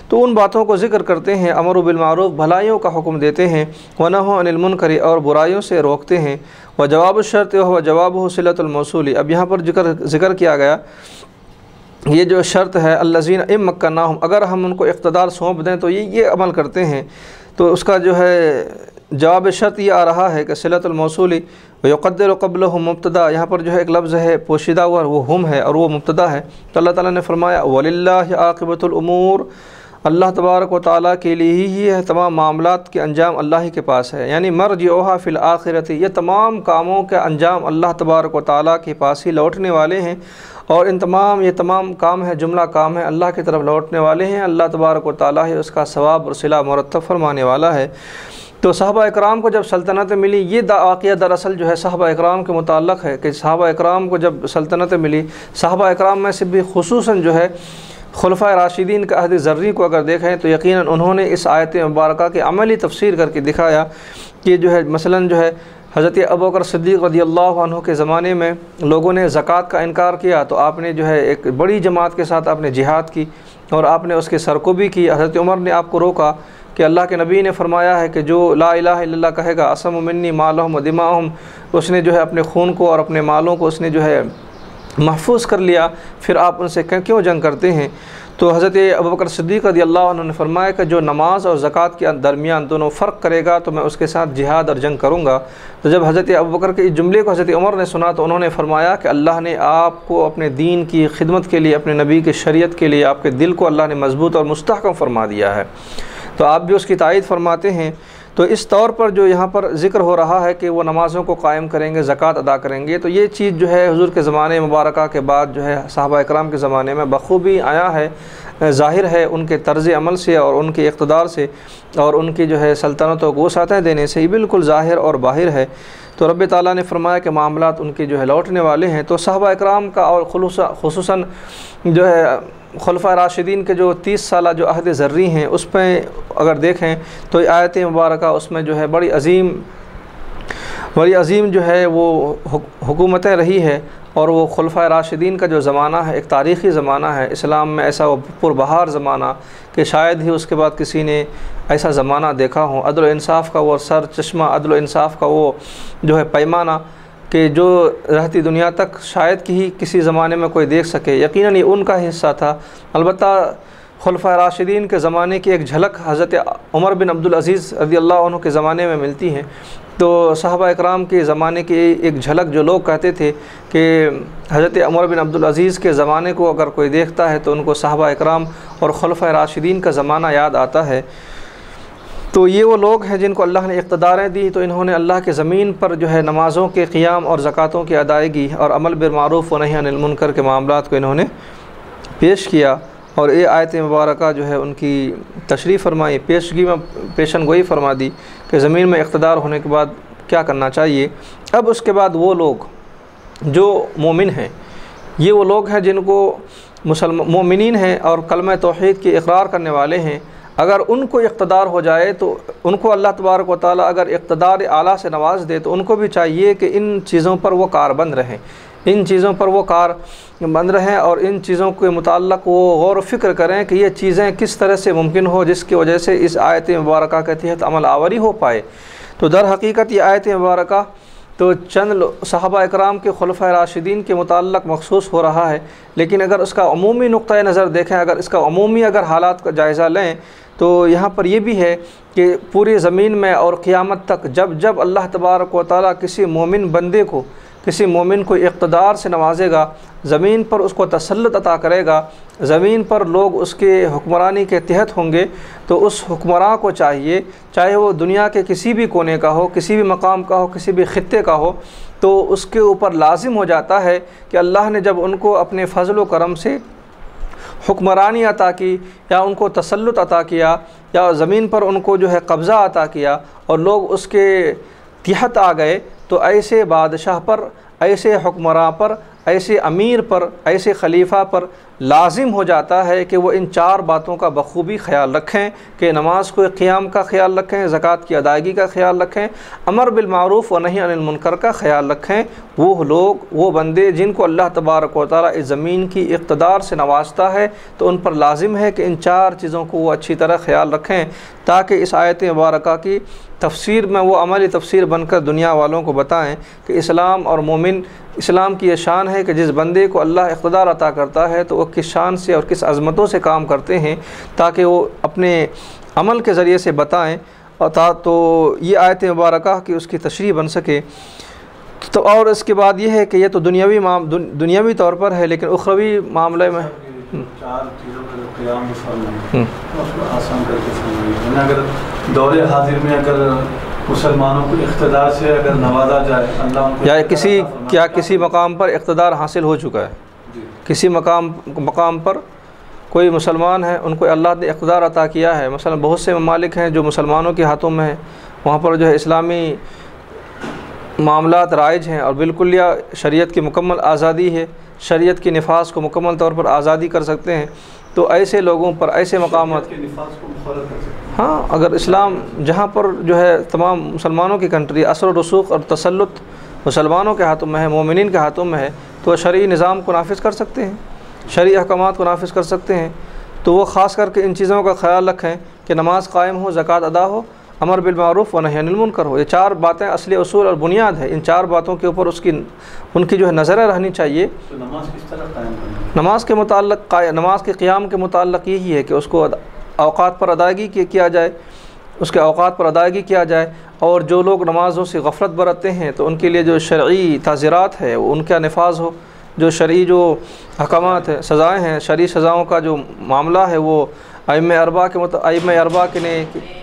Speaker 1: تو ان باتوں کو ذکر کرتے ہیں، امر بالمعروف بھلائیوں کا حکم دیتے ہیں، ونہی عن المنکر اور برائیوں سے روکتے ہیں، وجواب الشرط وهو جوابہ صلۃ الموصول۔ اب یہاں پر ذکر کیا گیا یہ جو شرط ہے الذین ان مکناہم، اگر ہم ان کو اقتدار سونپ دیں تو یہ عمل کرتے ہیں، تو اس کا جو ہے جواب شرط یہ آ رہا ہے کہ صلۃ الموصول ویقدر قبلہ مبتدا، یہاں پر جو ہے ایک لفظ ہے پوشیدہ ہوا وہ ہم ہے اور وہ مبتدا ہے، تو اللہ تعالیٰ نے فرمایا وَلِلَّهِ عَاقِبَةُ الْأُمُورِ، اللہ تبارک و تعالیٰ کے لیے ہی ہے تمام معاملات کے انجام اللہ ہی کے پاس ہے، یعنی مرجعها فی الآخرۃ، یہ تمام کاموں کے انجام اللہ تبارک و تعالیٰ کے پاس ہی لوٹنے والے ہیں، اور یہ تمام کام ہے، جملہ کام ہے، اللہ کی طرف لوٹنے والے ہیں، اللہ تبارک و تعالیٰ ہی اس کا ثواب اور صلہ مرتب فرمانے والا ہے۔ تو صحابہ اکرام کو جب سلطنت ملی، یہ واقعہ دراصل جو ہے صحابہ اکرام کے متعلق ہے کہ صحابہ اکرام کو جب سلطنت ملی، صحابہ اکرام میں سے بھی خصوصاً جو ہے خلفائے راشدین کا عہد ذری کو اگر دیکھیں تو یقیناً انہوں نے اس آیت مبارکہ کی عملی تفسیر کر کے دکھایا کہ جو ہے مثلاً جو ہے حضرت ابوبکر صدیق رضی اللہ عنہ کے زمانے میں لوگوں نے زکوٰۃ کا انکار کیا، تو آپ نے جو ہے ایک بڑی جماعت کے ساتھ آپ نے جہاد کی اور آپ نے اس کے سرکوبی کی۔ حضرت عمر نے آپ کو روکا کہ اللہ کے نبی نے فرمایا ہے کہ جو لا الہ الا اللہ کہے گا عصم منی مالہم و دماءہم، اس نے جو ہے اپنے خون کو اور اپنے مالوں کو اس نے جو ہے محفوظ کر لیا، پھر آپ ان سے کیوں جنگ کرتے ہیں؟ تو حضرت ابوبکر صدیق رضی اللہ عنہ نے فرمایا کہ جو نماز اور زکوٰۃ کے درمیان دونوں فرق کرے گا تو میں اس کے ساتھ جہاد اور جنگ کروں گا۔ تو جب حضرت ابوبکر کے اس جملے کو حضرت عمر نے سنا تو انہوں نے فرمایا کہ اللہ نے آپ کو اپنے دین کی خدمت کے لیے، اپنے نبی کی شریعت کے لیے آپ کے دل کو اللہ نے مضبوط اور مستحکم فرما دیا ہے، تو آپ بھی اس کی تائید فرماتے ہیں۔ تو اس طور پر جو یہاں پر ذکر ہو رہا ہے کہ وہ نمازوں کو قائم کریں گے، زکوٰۃ ادا کریں گے، تو یہ چیز جو ہے حضور کے زمانے مبارکہ کے بعد جو ہے صحابہ اکرام کے زمانے میں بخوبی آیا ہے، ظاہر ہے ان کے طرز عمل سے اور ان کے اقتدار سے اور ان کی جو ہے سلطنتوں کو وسعتیں دینے سے، یہ بالکل ظاہر اور باہر ہے۔ تو رب تعالیٰ نے فرمایا کہ معاملات ان کے جو ہے لوٹنے والے ہیں۔ تو صحابہ اکرام کا اور خصوصاً جو ہے خلفائے راشدین کے جو 30 سالہ جو عہد ذری ہیں اس پہ اگر دیکھیں تو آیت مبارکہ اس میں جو ہے بڑی عظیم جو ہے وہ حکومتیں رہی ہے، اور وہ خلفائے راشدین کا جو زمانہ ہے ایک تاریخی زمانہ ہے اسلام میں، ایسا وہ پربہار زمانہ کہ شاید ہی اس کے بعد کسی نے ایسا زمانہ دیکھا ہو۔ عدل و انصاف کا وہ سر چشمہ، عدل و انصاف کا وہ جو ہے پیمانہ کہ جو رہتی دنیا تک شاید کہ ہی کسی زمانے میں کوئی دیکھ سکے، یقیناً یہ ان کا حصہ تھا۔ البتہ خلفائے راشدین کے زمانے کی ایک جھلک حضرت عمر بن عبدالعزیز رضی اللہ عنہ کے زمانے میں ملتی ہے۔ تو صحابہ اکرام کے زمانے کی ایک جھلک جو لوگ کہتے تھے کہ حضرت عمر بن عبدالعزیز کے زمانے کو اگر کوئی دیکھتا ہے تو ان کو صحابہ اکرام اور خلفائے راشدین کا زمانہ یاد آتا ہے۔ تو یہ وہ لوگ ہیں جن کو اللہ نے اقتداریں دی، تو انہوں نے اللہ کے زمین پر جو ہے نمازوں کے قیام اور زکوٰۃوں کی ادائیگی اور عمل بالمعروف و نہی عن المنکر کے معاملات کو انہوں نے پیش کیا، اور یہ آیت مبارکہ جو ہے ان کی تشریح فرمائی، پیشن گوئی فرما دی کہ زمین میں اقتدار ہونے کے بعد کیا کرنا چاہیے۔ اب اس کے بعد وہ لوگ جو مومن ہیں، یہ وہ لوگ ہیں جن کو مومنین ہیں اور کلمہ توحید کی اقرار کرنے والے ہیں، اگر ان کو اقتدار ہو جائے تو ان کو اللہ تبارک و تعالیٰ اگر اقتدار اعلیٰ سے نواز دے تو ان کو بھی چاہیے کہ ان چیزوں پر وہ کاربند رہیں، ان چیزوں پر وہ کاربند رہیں اور ان چیزوں کے متعلق وہ غور و فکر کریں کہ یہ چیزیں کس طرح سے ممکن ہو جس کی وجہ سے اس آیت مبارکہ کے تحت عمل آوری ہو پائے۔ تو در حقیقت یہ آیت مبارکہ تو چند صحابہ اکرام کے خلفائے راشدین کے متعلق مخصوص ہو رہا ہے، لیکن اگر اس کا عمومی نقطۂ نظر دیکھیں، اگر اس کا عمومی اگر حالات کا جائزہ لیں تو یہاں پر یہ بھی ہے کہ پوری زمین میں اور قیامت تک جب اللہ تبارک و تعالیٰ کسی مومن بندے کو، کسی مومن کو اقتدار سے نوازے گا، زمین پر اس کو تسلط عطا کرے گا، زمین پر لوگ اس کے حکمرانی کے تحت ہوں گے، تو اس حکمراں کو چاہیے، چاہے وہ دنیا کے کسی بھی کونے کا ہو، کسی بھی مقام کا ہو، کسی بھی خطے کا ہو، تو اس کے اوپر لازم ہو جاتا ہے کہ اللہ نے جب ان کو اپنے فضل و کرم سے حکمرانی عطا کی یا ان کو تسلط عطا کیا یا زمین پر ان کو جو ہے قبضہ عطا کیا اور لوگ اس کے تحت آ گئے، تو ایسے بادشاہ پر، ایسے حکمراں پر ایسے امیر پر، ایسے خلیفہ پر لازم ہو جاتا ہے کہ وہ ان 4 باتوں کا بخوبی خیال رکھیں کہ نماز کو قیام کا خیال رکھیں، زکوٰۃ کی ادائیگی کا خیال رکھیں، امر بالمعروف و نہی عن المنکر کا خیال رکھیں۔ وہ لوگ، وہ بندے جن کو اللہ تبارک و تعالیٰ اس زمین کی اقتدار سے نوازتا ہے، تو ان پر لازم ہے کہ ان 4 چیزوں کو وہ اچھی طرح خیال رکھیں، تاکہ اس آیت مبارکہ کی تفسیر میں وہ عملی تفسیر بن کر دنیا والوں کو بتائیں کہ اسلام اور مومن، اسلام کی یہ شان ہے کہ جس بندے کو اللہ اقتدار عطا کرتا ہے تو وہ کس شان سے اور کس عظمتوں سے کام کرتے ہیں، تاکہ وہ اپنے عمل کے ذریعے سے بتائیں، تو یہ آیت مبارکہ کی اس کی تشریح بن سکے۔ تو اور اس کے بعد یہ ہے کہ یہ تو دنیاوی طور پر ہے، لیکن اخروی معاملے میں
Speaker 2: 4 چیزوں کا قیام فرمائیں، اس کو آسان کر کے فرمائیں۔ اگر دور حاضر میں اگر مسلمانوں کو اقتدار سے اگر نوازا جائے، اللہ ان کو
Speaker 1: یا کسی مقام پر اقتدار حاصل ہو چکا ہے، کسی مقام پر کوئی مسلمان ہے، ان کو اللہ نے اقتدار عطا کیا ہے، مثلا بہت سے ممالک ہیں جو مسلمانوں کے ہاتھوں میں ہیں، وہاں پر جو ہے اسلامی معاملات رائج ہیں اور بالکل یا شریعت کی مکمل آزادی ہے، شریعت کی نفاذ کو مکمل طور پر آزادی کر سکتے ہیں، تو ایسے لوگوں پر، ایسے مقامات، ہاں، اگر اسلام جہاں پر جو ہے تمام مسلمانوں کی کنٹری اثر و رسوخ اور تسلط مسلمانوں کے ہاتھوں میں ہے، مومنین کے ہاتھوں میں ہے، تو وہ شرعی نظام کو نافذ کر سکتے ہیں، شرعی احکامات کو نافذ کر سکتے ہیں۔ تو وہ خاص کر کے ان چیزوں کا خیال رکھیں کہ نماز قائم ہو، زکوٰۃ ادا ہو، امر بالمعروف و نہی عن المنکر ہو۔ یہ 4 باتیں اصلی اصول اور بنیاد ہے، ان 4 باتوں کے اوپر ان کی جو ہے نظریں رہنی چاہیے۔
Speaker 2: تو نماز کس طرح قائم کرنا؟
Speaker 1: نماز کے قیام کے متعلق یہی ہے کہ اس کو اوقات پر ادائیگی کیا جائے، اس کے اوقات پر ادائیگی کیا جائے، اور جو لوگ نمازوں سے غفلت برتتے ہیں تو ان کے لیے جو شرعی تعزیرات ہے وہ ان کا نفاذ ہو، جو شرعی جو احکامات ہیں، سزائیں ہیں، شرعی سزاؤں کا جو معاملہ ہے وہ ائمہ اربعہ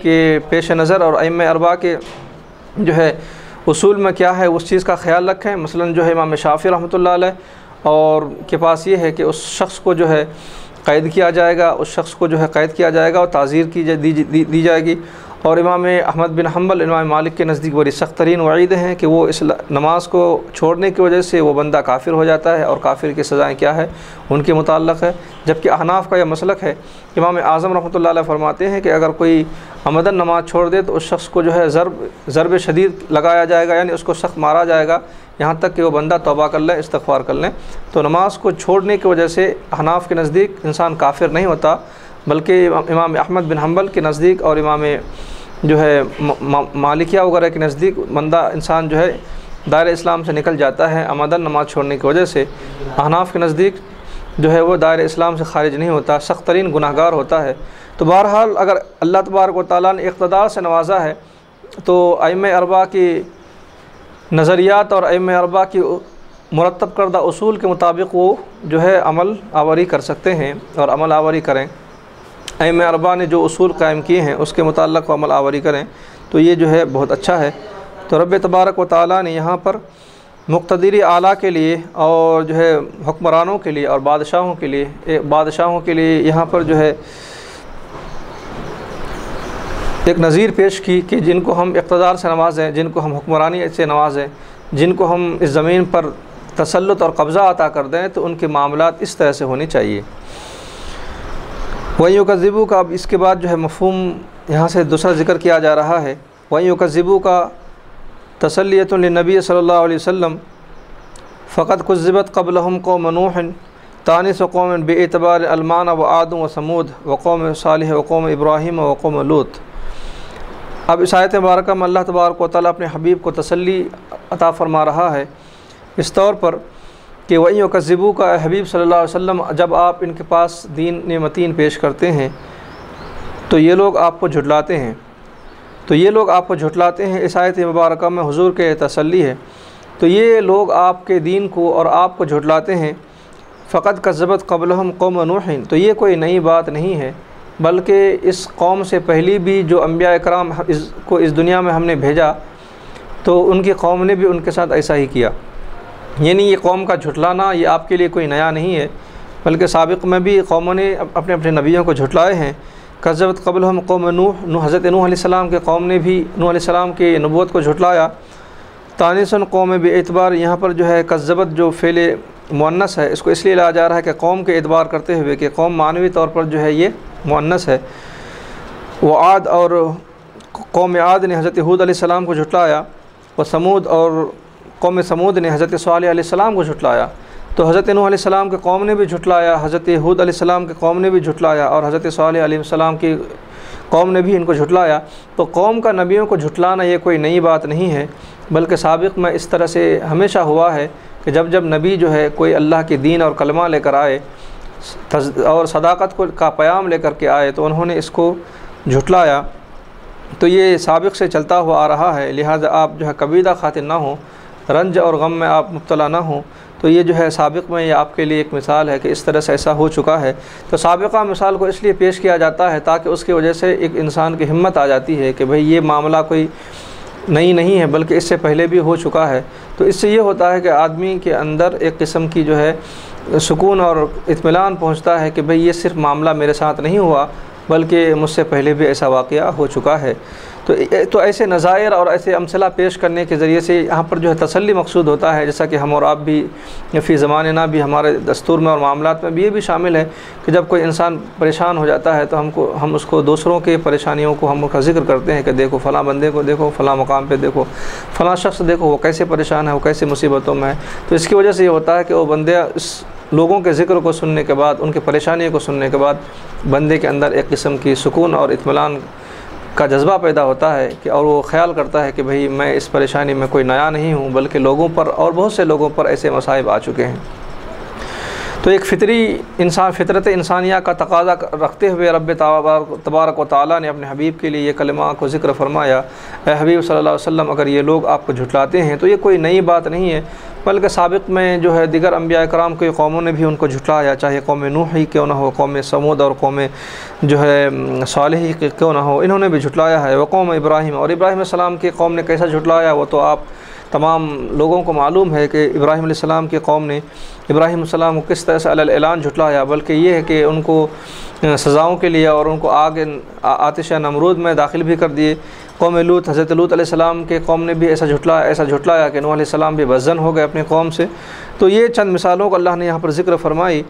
Speaker 1: کے پیش نظر اور ائمہ اربعہ کے جو ہے اصول میں کیا ہے اس چیز کا خیال رکھیں۔ مثلا جو ہے امام شافعی رحمۃ اللہ علیہ اور کے پاس یہ ہے کہ اس شخص کو جو ہے قید کیا جائے گا، اس شخص کو جو ہے قید کیا جائے گا اور تعزیر دی جائے گی۔ اور امام احمد بن حنبل، امام مالک کے نزدیک بڑی سخت ترین وعید ہیں کہ وہ اس نماز کو چھوڑنے کی وجہ سے وہ بندہ کافر ہو جاتا ہے، اور کافر کی سزائیں کیا ہے ان کے متعلق ہے۔ جبکہ احناف کا یہ مسلک ہے، امام اعظم رحمۃ اللہ علیہ فرماتے ہیں کہ اگر کوئی عمدن نماز چھوڑ دے تو اس شخص کو جو ہے ضرب شدید لگایا جائے گا، یعنی اس کو سخت مارا جائے گا، یہاں تک کہ وہ بندہ توبہ کر لے، استغفار کر لیں۔ تو نماز کو چھوڑنے کی وجہ سے احناف کے نزدیک انسان کافر نہیں ہوتا، بلکہ امام احمد بن حنبل کے نزدیک اور امام جو ہے مالکیہ وغیرہ کے نزدیک بندہ انسان جو ہے دائرہ اسلام سے نکل جاتا ہے عمدن نماز چھوڑنے کی وجہ سے۔ احناف کے نزدیک جو ہے وہ دائرہ اسلام سے خارج نہیں ہوتا، سخت ترین گناہ گار ہوتا ہے۔ تو بہرحال اگر اللہ تبارک و تعالیٰ نے اقتدار سے نوازا ہے تو ائمہ اربعہ کی نظریات اور ائمہ اربعہ کی مرتب کردہ اصول کے مطابق وہ جو ہے عمل آوری کر سکتے ہیں اور عمل آوری کریں۔ ائمہ اربعہ نے جو اصول قائم کیے ہیں اس کے متعلق عمل آوری کریں تو یہ جو ہے بہت اچھا ہے۔ تو رب تبارک و تعالیٰ نے یہاں پر مقتدری اعلیٰ کے لیے اور جو ہے حکمرانوں کے لیے اور بادشاہوں کے لیے یہاں پر جو ہے ایک نظیر پیش کی کہ جن کو ہم اقتدار سے نوازیں، جن کو ہم حکمرانی سے نوازیں، جن کو ہم اس زمین پر تسلط اور قبضہ عطا کر دیں تو ان کے معاملات اس طرح سے ہونی چاہیے۔ وَيُكَذِّبُوكَ، اب اس کے بعد جو ہے مفہوم یہاں سے دوسرا ذکر کیا جا رہا ہے۔ وَيُكَذِّبُوكَ تسلیۃ للنبی صلی اللہ علیہ وسلم فقد كذبت قبلهم قوم نوح تانس قوم باعتبار المان وعاد وثمود وقوم صالح وقوم ابراہیم وقوم لوط۔ اب اس آیت مبارکہ میں اللہ تبارک و تعالیٰ اپنے حبیب کو تسلی عطا فرما رہا ہے اس طور پر کہ وَيُكَذِّبُوكَ، اے حبیب صلی اللہ علیہ وسلم، جب آپ ان کے پاس دین متین پیش کرتے ہیں تو یہ لوگ آپ کو جھٹلاتے ہیں۔ اس آیت مبارکہ میں حضور کے تسلی ہے۔ تو یہ لوگ آپ کے دین کو اور آپ کو جھٹلاتے ہیں۔ فقد کذبت قبلہم قوم نوح، تو یہ کوئی نئی بات نہیں ہے، بلکہ اس قوم سے پہلی بھی جو انبیاء اکرام کو اس دنیا میں ہم نے بھیجا تو ان کی قوم نے بھی ان کے ساتھ ایسا ہی کیا۔ یعنی یہ قوم کا جھٹلانا یہ آپ کے لیے کوئی نیا نہیں ہے، بلکہ سابق میں بھی قوموں نے اپنے نبیوں کو جھٹلائے ہیں۔ کذبت قبلہم قوم نوح، حضرت نوح علیہ السلام کے قوم نے بھی نوح علیہ السلام کی نبوت کو جھٹلایا۔ تانسن قوم بے اعتبار، یہاں پر جو ہے کذبت جو فعل مؤنث ہے، اس کو اس لیے لایا جا رہا ہے کہ قوم کے اعتبار کرتے ہوئے کہ قوم معنوی طور پر جو ہے یہ مؤنث ہے۔ وہ عاد اور قوم عاد نے حضرت ہود علیہ السلام کو جھٹلایا، و سمود اور قوم سمود نے حضرت صالح علیہ السلام کو جھٹلایا۔ تو حضرت نوح علیہ السلام کے قوم نے بھی جھٹلایا، حضرت ہود علیہ السلام کے قوم نے بھی جھٹلایا، اور حضرت صالح علیہ السلام کی قوم نے بھی ان کو جھٹلایا۔ تو قوم کا نبیوں کو جھٹلانا یہ کوئی نئی بات نہیں ہے، بلکہ سابق میں اس طرح سے ہمیشہ ہوا ہے کہ جب جب نبی جو ہے کوئی اللہ کے دین اور کلمہ لے کر آئے اور صداقت کا پیام لے کر کے آئے تو انہوں نے اس کو جھٹلایا۔ تو یہ سابق سے چلتا ہوا آ رہا ہے، لہٰذا آپ جو ہے کبیدہ خاطر نہ ہوں، رنج اور غم میں آپ مبتلا نہ ہوں۔ تو یہ جو ہے سابق میں یہ آپ کے لیے ایک مثال ہے کہ اس طرح سے ایسا ہو چکا ہے۔ تو سابقہ مثال کو اس لیے پیش کیا جاتا ہے تاکہ اس کی وجہ سے ایک انسان کی ہمت آ جاتی ہے کہ بھئی یہ معاملہ کوئی نئی نہیں ہے بلکہ اس سے پہلے بھی ہو چکا ہے۔ تو اس سے یہ ہوتا ہے کہ آدمی کے اندر ایک قسم کی جو ہے سکون اور اطمینان پہنچتا ہے کہ بھئی یہ صرف معاملہ میرے ساتھ نہیں ہوا بلکہ مجھ سے پہلے بھی ایسا واقعہ ہو چکا ہے۔ تو ایسے نظائر اور ایسے امثلہ پیش کرنے کے ذریعے سے یہاں پر جو ہے تسلی مقصود ہوتا ہے، جیسا کہ ہم اور آپ بھی فی زماننا بھی ہمارے دستور میں اور معاملات میں بھی یہ بھی شامل ہے کہ جب کوئی انسان پریشان ہو جاتا ہے تو ہم اس کو دوسروں کے پریشانیوں کو ہم کا ذکر کرتے ہیں کہ دیکھو فلاں بندے کو دیکھو، فلاں مقام پہ دیکھو، فلاں شخص دیکھو وہ کیسے پریشان ہے، وہ کیسے مصیبتوں میں ہے۔ تو اس کی وجہ سے یہ ہوتا ہے کہ وہ بندے اس لوگوں کے ذکر کو سننے کے بعد، ان کی پریشانی کو سننے کے بعد بندے کے اندر ایک قسم کی سکون اور اطمینان کا جذبہ پیدا ہوتا ہے کہ اور وہ خیال کرتا ہے کہ بھئی میں اس پریشانی میں کوئی نیا نہیں ہوں بلکہ لوگوں پر اور بہت سے لوگوں پر ایسے مصائب آ چکے ہیں۔ تو ایک فطرت انسانیہ کا تقاضا رکھتے ہوئے رب تبارک و تعالیٰ نے اپنے حبیب کے لیے یہ کلمہ کو ذکر فرمایا، اے حبیب صلی اللہ علیہ وسلم اگر یہ لوگ آپ کو جھٹلاتے ہیں تو یہ کوئی نئی بات نہیں ہے، بلکہ سابق میں جو ہے دیگر انبیاء کرام کے قوموں نے بھی ان کو جھٹلایا، چاہے قوم نوح ہی کیوں نہ ہو، قوم سمود اور قوم جو ہے صالح ہی کیوں نہ ہو، انہوں نے بھی جھٹلایا ہے۔ وقوم ابراہیم، اور ابراہیم علیہ السلام کی قوم نے کیسا جھٹلایا وہ تو آپ تمام لوگوں کو معلوم ہے کہ ابراہیم علیہ السلام کی قوم نے ابراہیم علیہ السلام کو کس طرح سے علی الاعلان جھٹلایا، بلکہ یہ ہے کہ ان کو سزاؤں کے لیے اور ان کو آتش نمرود میں داخل بھی کر دیے۔ قوم لوط، حضرت لوط علیہ السلام کے قوم نے بھی ایسا جھٹلایا کہ نوح علیہ السلام بھی بدظن ہو گئے اپنی قوم سے۔ تو یہ چند مثالوں کو اللہ نے یہاں پر ذکر فرمائی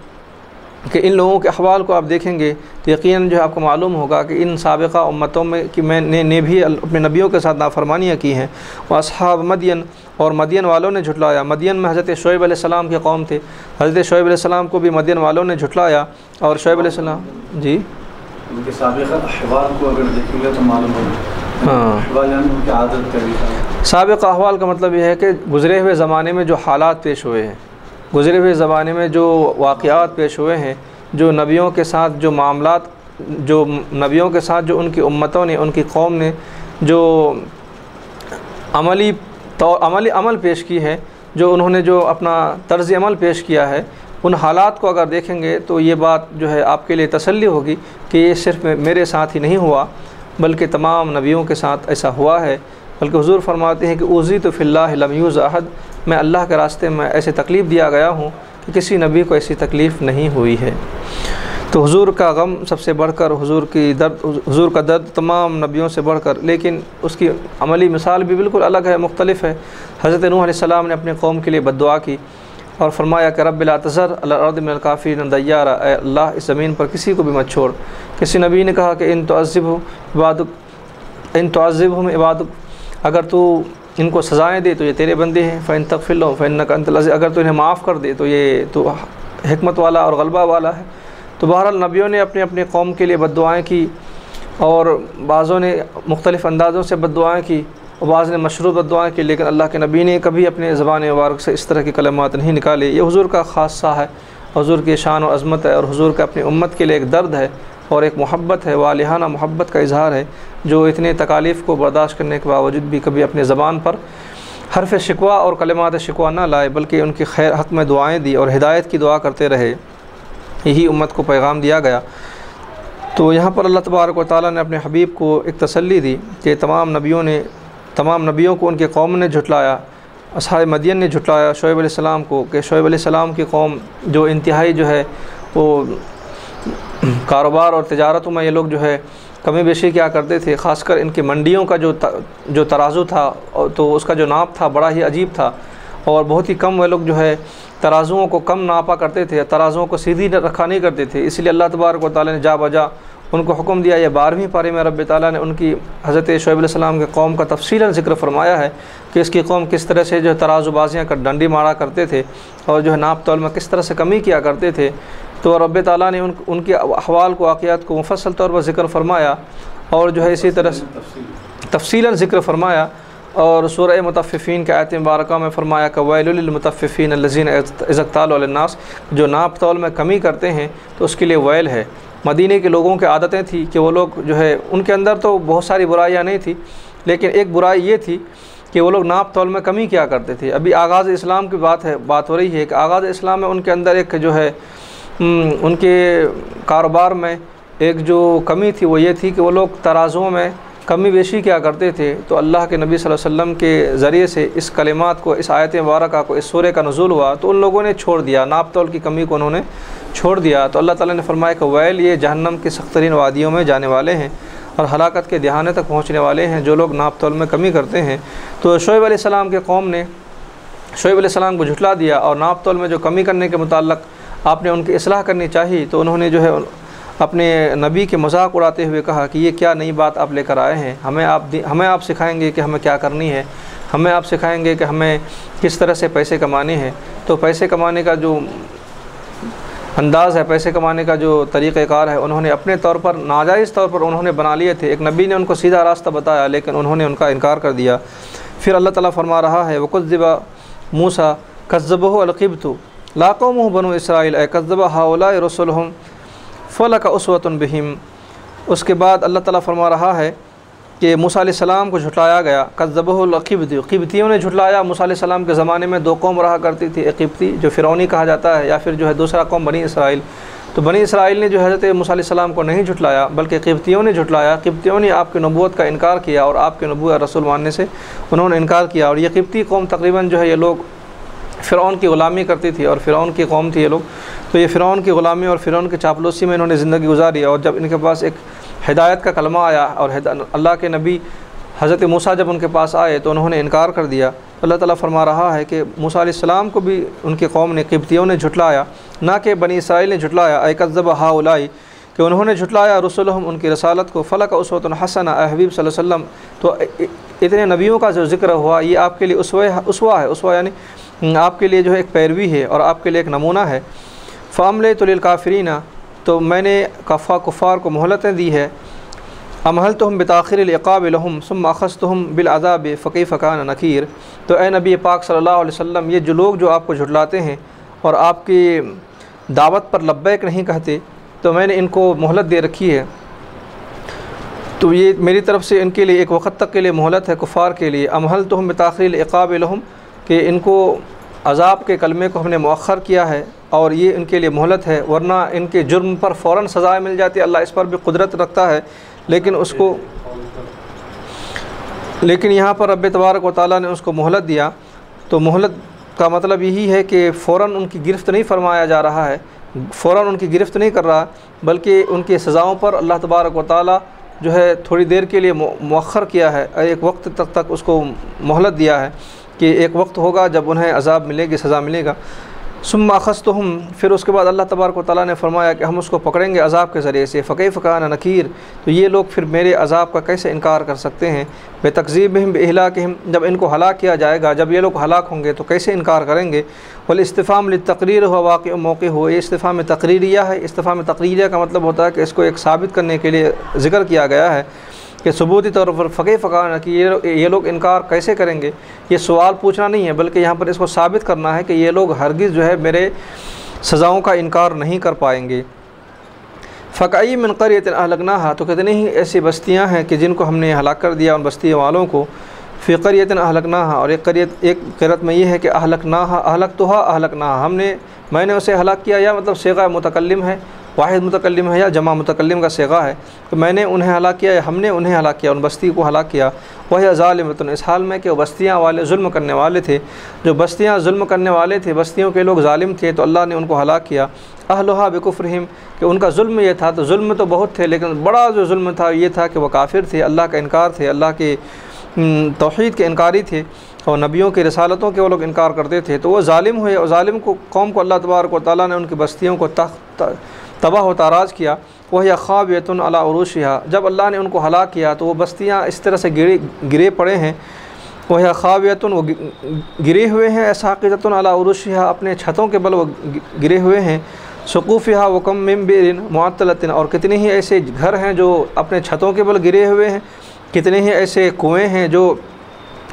Speaker 1: کہ ان لوگوں کے احوال کو آپ دیکھیں گے تو یقیناً جو ہے آپ کو معلوم ہوگا کہ ان سابقہ امتوں میں کہ نے بھی اپنے نبیوں کے ساتھ نافرمانیاں کی ہیں۔ وہ اصحاب مدین، اور مدین والوں نے جھٹلایا۔ مدین میں حضرت شعیب علیہ السلام کی قوم تھے، حضرت شعیب علیہ السلام کو بھی مدین والوں نے جھٹلایا، اور شعیب علیہ السلام جی
Speaker 2: ان کے سابقہ احوال کو اگر دیکھیں گے تو معلوم ہوگا۔
Speaker 1: ہاں،
Speaker 2: احوال یعنی ان کی عادت کا بھی
Speaker 1: سابقہ احوال کا مطلب یہ ہے کہ گزرے ہوئے زمانے میں جو حالات پیش ہوئے ہیں، گزرے ہوئے زمانے میں جو واقعات پیش ہوئے ہیں، جو نبیوں کے ساتھ جو معاملات، جو نبیوں کے ساتھ جو ان کی امتوں نے، ان کی قوم نے جو عمل پیش کی ہے، جو انہوں نے جو اپنا طرز عمل پیش کیا ہے، ان حالات کو اگر دیکھیں گے تو یہ بات جو ہے آپ کے لیے تسلی ہوگی کہ یہ صرف میرے ساتھ ہی نہیں ہوا بلکہ تمام نبیوں کے ساتھ ایسا ہوا ہے۔ بلکہ حضور فرماتے ہیں کہ اوذیت فی اللہ لم یؤذ احد، میں اللہ کے راستے میں ایسے تکلیف دیا گیا ہوں کہ کسی نبی کو ایسی تکلیف نہیں ہوئی ہے۔ تو حضور کا غم سب سے بڑھ کر، حضور کا درد تمام نبیوں سے بڑھ کر، لیکن اس کی عملی مثال بھی بالکل الگ ہے، مختلف ہے۔ حضرت نوح علیہ السلام نے اپنے قوم کے لیے بد دعا کی اور فرمایا کہ رب لا تذر علی الارض من الکافرین دیارا، اے اللہ اس زمین پر کسی کو بھی مت چھوڑ۔ کسی نبی نے کہا کہ ان تعذبہم عبادک، اگر تو ان کو سزائیں دے تو یہ تیرے بندے ہیں، فإن تغفر لهم فإنک انت العزیز، اگر تو انہیں معاف کر دے تو یہ تو حکمت والا اور غلبہ والا ہے۔ تو بہرحال نبیوں نے اپنے قوم کے لیے بد دعائیں کی، اور بعضوں نے مختلف اندازوں سے بد دعائیں کی، اور بعض نے مشروع بد دعائیں کی، لیکن اللہ کے نبی نے کبھی اپنے زبان مبارک سے اس طرح کے کلمات نہیں نکالے۔ یہ حضور کا خاصہ ہے، حضور کی شان و عظمت ہے، اور حضور کا اپنی امت کے لیے ایک درد ہے اور ایک محبت ہے، والہانہ محبت کا اظہار ہے، جو اتنے تکالیف کو برداشت کرنے کے باوجود بھی کبھی اپنے زبان پر حرف شکوہ اور کلمات شکوہ نہ لائے، بلکہ ان کی خیر حق میں دعائیں دی اور ہدایت کی دعا کرتے رہے۔ یہی امت کو پیغام دیا گیا۔ تو یہاں پر اللہ تبارک و تعالیٰ نے اپنے حبیب کو ایک تسلی دی کہ تمام نبیوں کو ان کے قوم نے جھٹلایا۔ اصحاب مدین نے جھٹلایا شعیب علیہ السلام کو، کہ شعیب علیہ السلام کی قوم جو انتہائی جو ہے وہ کاروبار اور تجارتوں میں یہ لوگ جو ہے کمی بیشی کیا کرتے تھے، خاص کر ان کی منڈیوں کا جو ترازو تھا تو اس کا جو ناپ تھا بڑا ہی عجیب تھا، اور بہت ہی کم وہ لوگ جو ہے ترازوؤں کو کم ناپا کرتے تھے، ترازوؤں کو سیدھی رکھا نہیں کرتے تھے، اس لیے اللہ تبارک و تعالیٰ نے جا بجا ان کو حکم دیا۔ یہ 12ویں پارے میں رب تعالیٰ نے ان کی حضرت شعیب علیہ السلام کے قوم کا تفصیلاً ذکر فرمایا ہے کہ اس کی قوم کس طرح سے جو ہے ترازو بازیاں کر ڈنڈی مارا کرتے تھے اور جو ہے ناپ تول میں کس طرح سے کمی کیا کرتے تھے۔ تو رب تعالیٰ نے ان کے احوال کو، واقعات کو مفصل طور پر ذکر فرمایا اور جو ہے اسی طرح سے تفصیلاً ذکر فرمایا۔ اور سورہ مطففین کے آیت مبارکہ میں فرمایا کہ ویل للمطففین الذین اذا اکتالوا علی الناس، جو ناپ تول میں کمی کرتے ہیں تو اس کے لیے ویل ہے۔ مدینے کے لوگوں کی عادتیں تھیں کہ وہ لوگ جو ہے ان کے اندر تو بہت ساری برائیاں نہیں تھیں، لیکن ایک برائی یہ تھی کہ وہ لوگ ناپ تول میں کمی کیا کرتے تھے۔ ابھی آغاز اسلام کی بات ہو رہی ہے کہ آغاز اسلام میں ان کے اندر ایک جو ہے ان کے کاروبار میں ایک جو کمی تھی وہ یہ تھی کہ وہ لوگ ترازوؤں میں کمی بیشی کیا کرتے تھے۔ تو اللہ کے نبی صلی اللہ علیہ وسلم کے ذریعے سے اس کلمات کو، اس آیت مبارکہ کو، اس سورہ کا نزول ہوا تو ان لوگوں نے چھوڑ دیا، ناپ تول کی کمی کو انہوں نے چھوڑ دیا۔ تو اللہ تعالیٰ نے فرمایا کہ ویل، یہ جہنم کی سخت ترین وادیوں میں جانے والے ہیں اور ہلاکت کے دہانے تک پہنچنے والے ہیں جو لوگ ناپ تول میں کمی کرتے ہیں۔ تو شعیب علیہ السلام کے قوم نے شعیب علیہ السلام کو جھٹلا دیا اور ناپ تول میں جو کمی کرنے کے متعلق آپ نے ان کی اصلاح کرنی چاہیے، تو انہوں نے جو ہے اپنے نبی کے مذاق اڑاتے ہوئے کہا کہ یہ کیا نئی بات آپ لے کر آئے ہیں، ہمیں آپ سکھائیں گے کہ ہمیں کیا کرنی ہے، ہمیں آپ سکھائیں گے کہ ہمیں کس طرح سے پیسے کمانے ہیں۔ تو پیسے کمانے کا جو انداز ہے، پیسے کمانے کا جو طریقہ کار ہے، انہوں نے اپنے طور پر ناجائز طور پر انہوں نے بنا لیے تھے۔ ایک نبی نے ان کو سیدھا راستہ بتایا لیکن انہوں نے ان کا انکار کر دیا۔ پھر اللہ تعالیٰ فرما رہا ہے وَكُذِّبَ مُوسَىٰ كَذَّبَهُ الْقِبْطُ لَا قَوْمُهُ بَنُو إِسْرَائِيلَ كَذَّبَ هَٰؤُلَاءِ رُسُلُهُمْ فَلَكَ أُسْوَةٌ بِهِمْ۔ اس کے بعد اللہ تعالیٰ فرما رہا ہے کہ موسیٰ علیہ السلام کو جھٹلایا گیا، کذبہ القبطی، قبطیوں نے جھٹلایا۔ موسیٰ علیہ السلام کے زمانے میں 2 قوم رہا کرتی تھی، ایک قبطی جو فرعونی کہا جاتا ہے، یا پھر جو ہے دوسرا قوم بنی اسرائیل۔ تو بنی اسرائیل نے جو حضرت موسیٰ علیہ السلام کو نہیں جھٹلایا بلکہ قبطیوں نے جھٹلایا۔ قبطیوں نے آپ کی نبوت کا انکار کیا اور آپ کے نبوت رسول ماننے سے انہوں نے انکار کیا۔ اور یہ قبطی قوم تقریباً جو ہے یہ لوگ فرعون کی غلامی کرتی تھی اور فرعون کی قوم تھی یہ لوگ۔ تو یہ فرعون کی غلامی اور فرعون کی چاپلوسی میں انہوں نے زندگی گزاری، اور جب ان کے پاس ایک ہدایت کا کلمہ آیا اور اللہ کے نبی حضرت موسیٰ جب ان کے پاس آئے تو انہوں نے انکار کر دیا۔ اللہ تعالیٰ فرما رہا ہے کہ موسیٰ علیہ السلام کو بھی ان کی قوم نے، قبطیوں نے جھٹلایا، نہ کہ بنی اسرائیل نے جھٹلایا۔ اے کذب ہؤلاء، کہ انہوں نے جھٹلایا رسولہم، ان کی رسالت کو۔ فلک اسوۃ حسنہ، اے حبیب صلی اللہ علیہ وسلم، تو اتنے نبیوں کا جو ذکر ہوا یہ آپ کے لیے اسوہ ہے، اسوہ یعنی آپ کے لیے جو ہے ایک پیروی ہے اور آپ کے لیے ایک نمونہ ہے۔ فَأَمْلَيْتُ لِلْكَافِرِينَ، تو میں نے کفار کو مہلتیں دی ہے۔ امہلتہم بتاخیر العقاب لہم ثم اخذتہم بالعذاب فکیف کان نکیر۔ تو اے نبی پاک صلی اللہ علیہ وسلم، یہ جو لوگ جو آپ کو جھٹلاتے ہیں اور آپ کی دعوت پر لبیک نہیں کہتے، تو میں نے ان کو مہلت دے رکھی ہے۔ تو یہ میری طرف سے ان کے لیے ایک وقت تک کے لیے مہلت ہے کفار کے لیے۔ امہلتہم بتاخیر العقاب لہم، کہ ان کو عذاب کے کلمے کو ہم نے مؤخر کیا ہے اور یہ ان کے لیے مہلت ہے، ورنہ ان کے جرم پر فوراً سزائیں مل جاتی۔ اللہ اس پر بھی قدرت رکھتا ہے، لیکن یہاں پر رب تبارک و تعالیٰ نے اس کو مہلت دیا۔ تو مہلت کا مطلب یہی ہے کہ فوراً ان کی گرفت نہیں فرمایا جا رہا ہے، فوراً ان کی گرفت نہیں کر رہا، بلکہ ان کی سزاؤں پر اللہ تبارک و تعالیٰ جو ہے تھوڑی دیر کے لیے مؤخر کیا ہے، ایک وقت تک اس کو مہلت دیا ہے کہ ایک وقت ہوگا جب انہیں عذاب ملے گی، سزا ملے گا۔ ثم اخذتہم، پھر اس کے بعد اللہ تبارک و تعالیٰ نے فرمایا کہ ہم اس کو پکڑیں گے عذاب کے ذریعے سے۔ فکیف کان نکیر، تو یہ لوگ پھر میرے عذاب کا کیسے انکار کر سکتے ہیں؟ بتکذیبہم باہلاکہم، جب ان کو ہلاک کیا جائے گا، جب یہ لوگ ہلاک ہوں گے تو کیسے انکار کریں گے؟ والاستفہام للتقریر ہوا واقع موقع ہو، یہ استفہام تقریریہ ہے۔ استفہام تقریریہ کا مطلب ہوتا ہے کہ اس کو ایک ثابت کرنے کے لیے ذکر کیا گیا ہے کہ ثبوتی طور پر فکیف کان، کہ یہ لوگ انکار کیسے کریں گے۔ یہ سوال پوچھنا نہیں ہے بلکہ یہاں پر اس کو ثابت کرنا ہے کہ یہ لوگ ہرگز جو ہے میرے سزاؤں کا انکار نہیں کر پائیں گے۔ فَكَأَيٍّ مِّن قَرْيَةٍ أَهْلَكْنَاهَا، تو کتنی ہی ایسی بستیاں ہیں کہ جن کو ہم نے ہلاک کر دیا ان بستیوں والوں کو۔ فِي قَرْيَةٍ أَهْلَكْنَاهَا، اور ایک قرأت میں یہ ہے کہ أَهْلَكْتُهَا، میں نے اسے ہلاک کیا، یا مطلب صیغہ متکلم ہے، واحد متکلم ہے یا جمع متکلم کا صیغہ ہے، تو میں نے انہیں ہلاک کیا یا ہم نے انہیں ہلاک کیا، ان بستی کو ہلاک کیا۔ وہی ظالمۃ، اس حال میں کہ وہ بستیاں والے ظلم کرنے والے تھے، جو بستیاں ظلم کرنے والے تھے، بستیوں کے لوگ ظالم تھے، تو اللہ نے ان کو ہلاک کیا۔ اہلھا بکفرہم، کہ ان کا ظلم یہ تھا، تو ظلم تو بہت تھے لیکن بڑا جو ظلم تھا یہ تھا کہ وہ کافر تھے، اللہ کا انکار تھے، اللہ کے توحید کے انکاری تھے۔ اور نبیوں کی رسالتوں کے وہ لوگ انکار کرتے تھے، تو وہ ظالم ہوئے، اور ظالم قوم کو اللہ تبارک و تعالیٰ نے ان کی بستیوں کو تباہ و تاراج کیا۔ وہی خاویۃ علی عروشہا، جب اللہ نے ان کو ہلاک کیا تو وہ بستیاں اس طرح سے گرے پڑے ہیں، وہی خاویۃ، وہ گرے ہوئے ہیں، ساقطۃ علی عروشہا، اپنے چھتوں کے بل وہ گرے ہوئے ہیں، سقوفہا وکم من بئر معطلۃ، اور کتنے ہی ایسے گھر ہیں جو اپنے چھتوں کے بل گرے ہوئے ہیں، کتنے ہی ایسے کنویں ہیں جو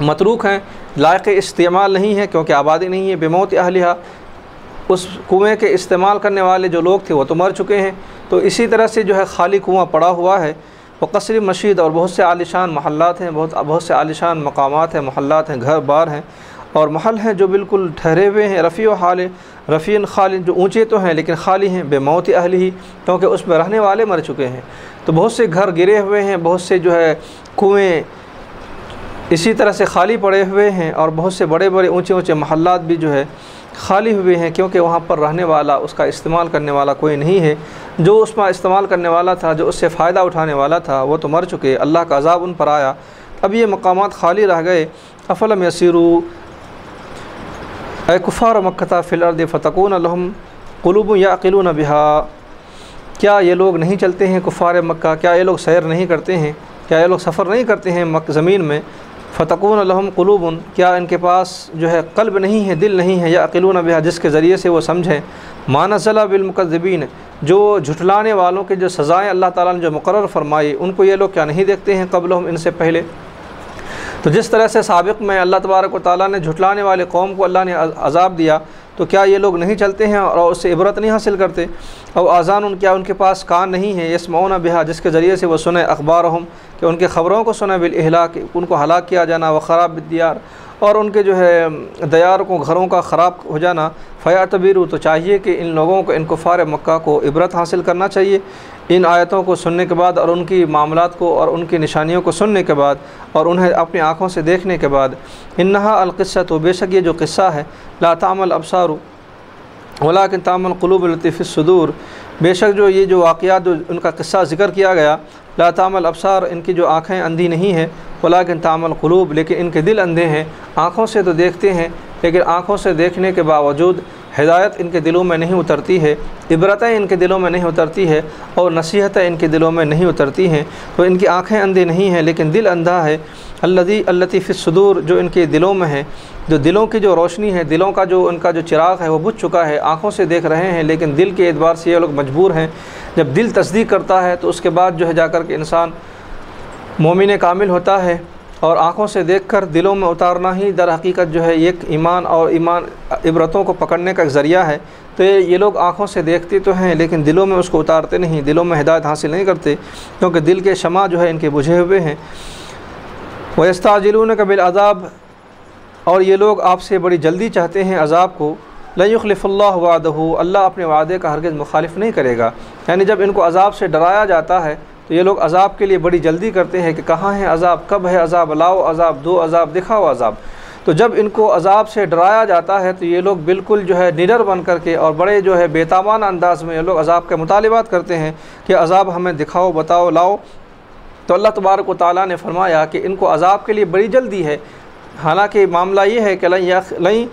Speaker 1: متروک ہیں، لائق استعمال نہیں ہے کیونکہ آبادی نہیں ہے، بموت اہلہا، اس کنویں کے استعمال کرنے والے جو لوگ تھے وہ تو مر چکے ہیں۔ تو اسی طرح سے جو ہے خالی کنواں پڑا ہوا ہے۔ وقصر مشید، اور بہت سے عالیشان محلات ہیں، بہت سے عالیشان مقامات ہیں، محلات ہیں، گھر بار ہیں اور محل ہیں جو بالکل ٹھہرے ہوئے ہیں، رفیع و حال، رفیع خالی، جو اونچے تو ہیں لیکن خالی ہیں، بموت اہلہ، کیونکہ اس میں رہنے والے مر چکے ہیں۔ تو بہت سے گھر گرے ہوئے ہیں، بہت سے جو ہے کنویں اسی طرح سے خالی پڑے ہوئے ہیں، اور بہت سے بڑے بڑے اونچے اونچے محلات بھی جو ہے خالی ہوئے ہیں، کیونکہ وہاں پر رہنے والا، اس کا استعمال کرنے والا کوئی نہیں ہے۔ جو اس میں استعمال کرنے والا تھا، جو اس سے فائدہ اٹھانے والا تھا، وہ تو مر چکے، اللہ کا عذاب ان پر آیا، اب یہ مقامات خالی رہ گئے۔ افلم یسیروا اے کفار مکہ فی الارض فتکون لہم قلوب یعقلون بہا، کیا یہ لوگ نہیں چلتے ہیں کفار مکہ، کیا یہ لوگ سیر نہیں کرتے ہیں، کیا یہ لوگ سفر نہیں کرتے ہیں زمین میں؟ فتکون لہم قلوب، کیا ان کے پاس جو ہے قلب نہیں ہے، دل نہیں ہے، یعقلون بہا، جس کے ذریعے سے وہ سمجھیں، ما نزل بالمکذبین، جو جھٹلانے والوں کے جو سزائیں اللہ تعالیٰ نے جو مقرر فرمائی، ان کو یہ لوگ کیا نہیں دیکھتے ہیں قبلہم، ان سے پہلے؟ تو جس طرح سے سابق میں اللہ تبارک و تعالیٰ نے جھٹلانے والے قوم کو اللہ نے عذاب دیا، تو کیا یہ لوگ نہیں چلتے ہیں اور اس سے عبرت نہیں حاصل کرتے؟ اور آذان، کیا ان کے پاس کان نہیں ہے، یسمعون بہا، جس کے ذریعے سے وہ سنیں، اخبارہم، کہ ان کے خبروں کو سنیں، بالاہلاک، ان کو ہلاک کیا جانا، وخراب الدیار، اور ان کے جو ہے دیار کو، گھروں کا خراب ہو جانا، فیعتبروا، تو چاہیے کہ ان لوگوں کو، ان کفار مکہ کو عبرت حاصل کرنا چاہیے ان آیتوں کو سننے کے بعد، اور ان کی معاملات کو اور ان کی نشانیوں کو سننے کے بعد، اور انہیں اپنی آنکھوں سے دیکھنے کے بعد۔ انہا القصۃ، بے شک یہ جو قصہ ہے، لا تعمل ابصار ولکن تعمل قلوب التی فی الصدور، بے شک جو یہ جو واقعات جو ان کا قصہ ذکر کیا گیا، لا تعمل ابصار، ان کی جو آنکھیں اندھی نہیں ہیں، ولکن تعمل قلوب، لیکن ان کے دل اندھے ہیں، آنکھوں سے تو دیکھتے ہیں لیکن آنکھوں سے دیکھنے کے باوجود ہدایت ان کے دلوں میں نہیں اترتی ہے، عبرتیں ان کے دلوں میں نہیں اترتی ہے، اور نصیحتیں ان کے دلوں میں نہیں اترتی ہیں، تو ان کی آنکھیں اندھی نہیں ہیں لیکن دل اندھا ہے۔ التی فی الصدور، جو ان کے دلوں میں ہے، جو دلوں کی جو روشنی ہے، دلوں کا جو ان کا جو چراغ ہے وہ بجھ چکا ہے، آنکھوں سے دیکھ رہے ہیں لیکن دل کے اعتبار سے یہ لوگ مجبور ہیں۔ جب دل تصدیق کرتا ہے تو اس کے بعد جو ہے جا کر کے انسان مومن کامل ہوتا ہے، اور آنکھوں سے دیکھ کر دلوں میں اتارنا ہی در حقیقت جو ہے ایک ایمان اور ایمان عبرتوں کو پکڑنے کا ایک ذریعہ ہے۔ تو یہ لوگ آنکھوں سے دیکھتے تو ہیں لیکن دلوں میں اس کو اتارتے نہیں، دلوں میں ہدایت حاصل نہیں کرتے، کیونکہ دل کے شمع جو ہے ان کے بجھے ہوئے ہیں۔ وَيَسْتَعْجِلُونَكَ بِالْعَذَابِ، اور یہ لوگ آپ سے بڑی جلدی چاہتے ہیں عذاب کو، لَن يُخْلِفَ اللَّهُ وَعْدَهُ، اللہ اپنے وعدے کا ہرگز مخالف نہیں کرے گا۔ یعنی جب ان کو عذاب سے ڈرایا جاتا ہے تو یہ لوگ عذاب کے لیے بڑی جلدی کرتے ہیں کہ کہاں ہے عذاب، کب ہے عذاب، لاؤ عذاب، دو عذاب، دکھاؤ عذاب۔ تو جب ان کو عذاب سے ڈرایا جاتا ہے تو یہ لوگ بالکل جو ہے نڈر بن کر کے اور بڑے جو ہے بے تابانہ انداز میں یہ لوگ عذاب کے مطالبات کرتے ہیں کہ عذاب ہمیں دکھاؤ، بتاؤ، لاؤ۔ تو اللہ تبارک و تعالیٰ نے فرمایا کہ ان کو عذاب کے لیے بڑی جلدی ہے، حالانکہ معاملہ یہ ہے کہ لن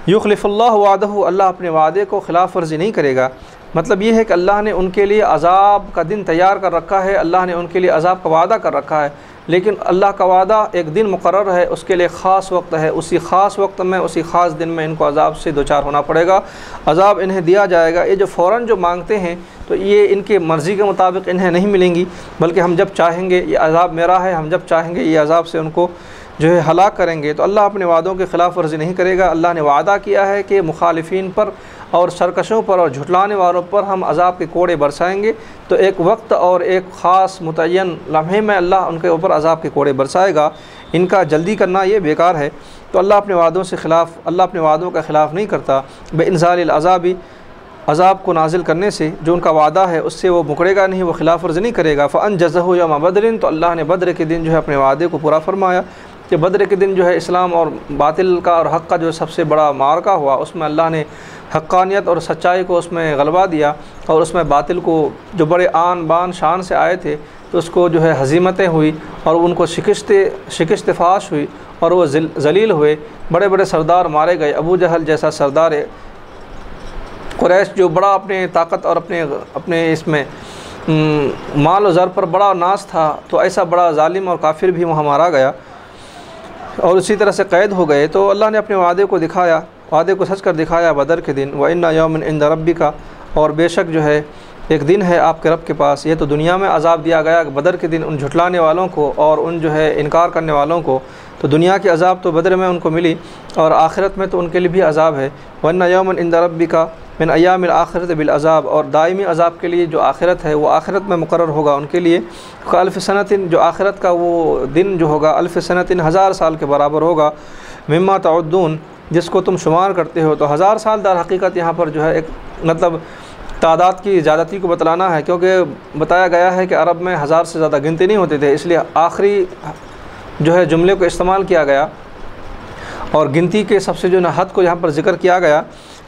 Speaker 1: یخلف اللہ وعدہ، اللہ اپنے وعدے کو خلاف ورزی نہیں کرے گا۔ مطلب یہ ہے کہ اللہ نے ان کے لیے عذاب کا دن تیار کر رکھا ہے، اللہ نے ان کے لیے عذاب کا وعدہ کر رکھا ہے، لیکن اللہ کا وعدہ ایک دن مقرر ہے، اس کے لیے خاص وقت ہے، اسی خاص وقت میں، اسی خاص دن میں ان کو عذاب سے دوچار ہونا پڑے گا، عذاب انہیں دیا جائے گا۔ یہ جو فوراً جو مانگتے ہیں تو یہ ان کے مرضی کے مطابق انہیں نہیں ملیں گی، بلکہ ہم جب چاہیں گے، یہ عذاب میرا ہے، ہم جب چاہیں گے یہ عذاب سے ان کو جو ہے ہلاک کریں گے۔ تو اللہ اپنے وعدوں کے خلاف ورزی نہیں کرے گا۔ اللہ نے وعدہ کیا ہے کہ مخالفین پر اور سرکشوں پر اور جھٹلانے والوں پر ہم عذاب کے کوڑے برسائیں گے، تو ایک وقت اور ایک خاص متعین لمحے میں اللہ ان کے اوپر عذاب کے کوڑے برسائے گا۔ ان کا جلدی کرنا یہ بیکار ہے۔ تو اللہ اپنے وعدوں سے خلاف، اللہ اپنے وعدوں کا خلاف نہیں کرتا۔ بِإِنزَالِ الْعَذَابِ، عذاب کو نازل کرنے سے جو ان کا وعدہ ہے اس سے وہ مکرے گا نہیں، وہ خلاف ورزی نہیں کرے گا۔ فَأَنْجَزَهُ يَوْمَ بَدْرٍ، تو اللہ نے بدر کے دن جو ہے اپنے وعدے کو پورا فرمایا۔ کہ بدر کے دن جو ہے اسلام اور باطل کا اور حق کا جو سب سے بڑا معرکہ ہوا، اس میں اللہ نے حقانیت اور سچائی کو اس میں غلبہ دیا، اور اس میں باطل کو جو بڑے آن بان شان سے آئے تھے تو اس کو جو ہے ہزیمتیں ہوئی اور ان کو شکست فاش ہوئی اور وہ ذلیل ہوئے، بڑے بڑے سردار مارے گئے۔ ابو جہل جیسا سردار قریش جو بڑا اپنے طاقت اور اپنے اس میں مال و زر پر بڑا ناز تھا، تو ایسا بڑا ظالم اور کافر بھی وہاں مارا گیا اور اسی طرح سے قید ہو گئے۔ تو اللہ نے اپنے وعدے کو دکھایا، وعدے کو سچ کر دکھایا بدر کے دن۔ وَإِنَّ يَوْمٍ عِنْدَ رَبِّكَ، اور بے شک جو ہے ایک دن ہے آپ کے رب کے پاس۔ یہ تو دنیا میں عذاب دیا گیا بدر کے دن ان جھٹلانے والوں کو اور ان جو ہے انکار کرنے والوں کو، تو دنیا کی عذاب تو بدر میں ان کو ملی، اور آخرت میں تو ان کے لیے بھی عذاب ہے۔ وَإِنَّ يَوْمًا عِنْدَ رَبِّكَ مِنْ أَيَّامِ الْآخِرَةِ بِالْعَذَابِ، اور دائمی عذاب کے لیے جو آخرت ہے وہ آخرت میں مقرر ہوگا ان کے لیے۔ الف سنتٍ، جو آخرت کا وہ دن جو ہوگا الف سنتٍ 1000 سال کے برابر ہوگا، مما تعدون، جس کو تم شمار کرتے ہو۔ تو 1000 سال در حقیقت یہاں پر جو ہے ایک مطلب تعداد کی زیادتی کو بتلانا ہے، کیونکہ بتایا گیا ہے کہ عرب میں 1000 سے زیادہ گنتی نہیں ہوتے تھے، اس لیے آخری جو ہے جملے کو استعمال کیا گیا اور گنتی کے سب سے جو حد کو یہاں پر ذکر کیا گیا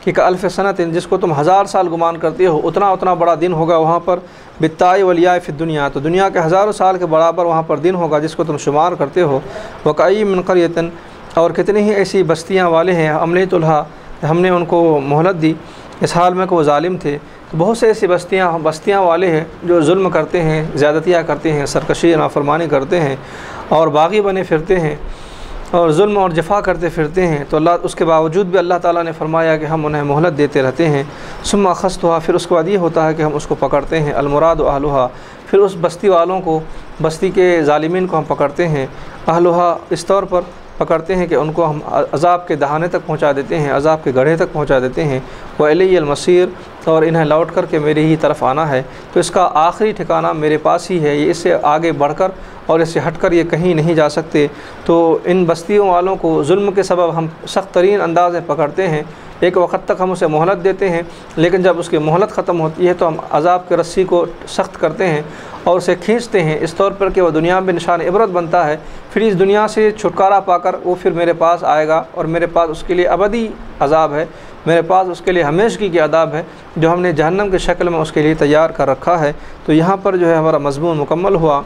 Speaker 1: کہ الف سنتٍ، جس کو تم 1000 سال گمان کرتے ہو اتنا بڑا دن ہوگا وہاں پر، بالتاء والیاء فی الدنیا، تو دنیا کے ہزاروں سال کے برابر وہاں پر دن ہوگا جس کو تم شمار کرتے ہو۔ وَكَأَيٍّ مِّن قَرْيَةٍ، اور کتنی ہی ایسی بستیاں والے ہیں أَمْلَيْتُ لَهَا، ہم نے ان کو مہلت دی اس حال میں کہ وہ ظالم تھے۔ تو بہت سے ایسی بستیاں والے ہیں جو ظلم کرتے ہیں، زیادتیاں کرتے ہیں، سرکشی نافرمانی کرتے ہیں اور باغی بنے پھرتے ہیں اور ظلم اور جفا کرتے پھرتے ہیں، تو اللہ اس کے باوجود بھی اللہ تعالیٰ نے فرمایا کہ ہم انہیں مہلت دیتے رہتے ہیں۔ ثم اخذتها، پھر اس کے بعد یہ ہوتا ہے کہ ہم اس کو پکڑتے ہیں، المراد اہلها، پھر اس بستی والوں کو، بستی کے ظالمین کو ہم پکڑتے ہیں، اہلها اس طور پر پکڑتے ہیں کہ ان کو ہم عذاب کے دہانے تک پہنچا دیتے ہیں، عذاب کے گڑھے تک پہنچا دیتے ہیں۔ وَإِلَيَّ الْمَصِيرُ، اور انہیں لوٹ کر کے میری ہی طرف آنا ہے، تو اس کا آخری ٹھکانہ میرے پاس ہی ہے، یہ اس سے آگے بڑھ کر اور اس سے ہٹ کر یہ کہیں نہیں جا سکتے۔ تو ان بستیوں والوں کو ظلم کے سبب ہم سخت ترین انداز میں پکڑتے ہیں، ایک وقت تک ہم اسے مہلت دیتے ہیں، لیکن جب اس کی مہلت ختم ہوتی ہے تو ہم عذاب کے رسی کو سخت کرتے ہیں اور اسے کھینچتے ہیں اس طور پر کہ وہ دنیا میں نشان عبرت بنتا ہے، پھر اس دنیا سے چھٹکارا پا کر وہ پھر میرے پاس آئے گا اور میرے پاس اس کے لیے ابدی عذاب ہے، میرے پاس اس کے لیے ہمیشگی کی عذاب ہے جو ہم نے جہنم کی شکل میں اس کے لیے تیار کر رکھا ہے۔ تو یہاں پر جو ہے ہمارا مضمون مکمل ہوا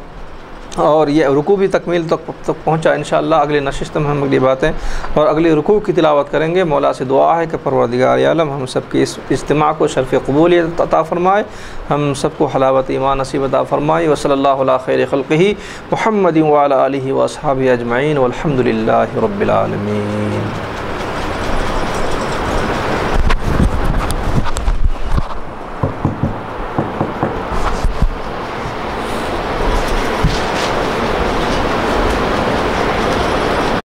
Speaker 1: اور یہ رکوع بھی تکمیل تک پہنچا۔ انشاءاللہ اگلی نشست میں ہم اگلی باتیں اور اگلی رکوع کی تلاوت کریں گے۔ مولا سے دعا ہے کہ پروردگار عالم ہم سب کی اس اجتماع کو شرف قبولیت عطا فرمائے، ہم سب کو حلاوت ایمان نصیب عطا فرمائے۔ وصلی اللہ علی خیر خلقہ محمد وعلی آلہ واصحابہ اجمعین والحمد للہ رب العالمین۔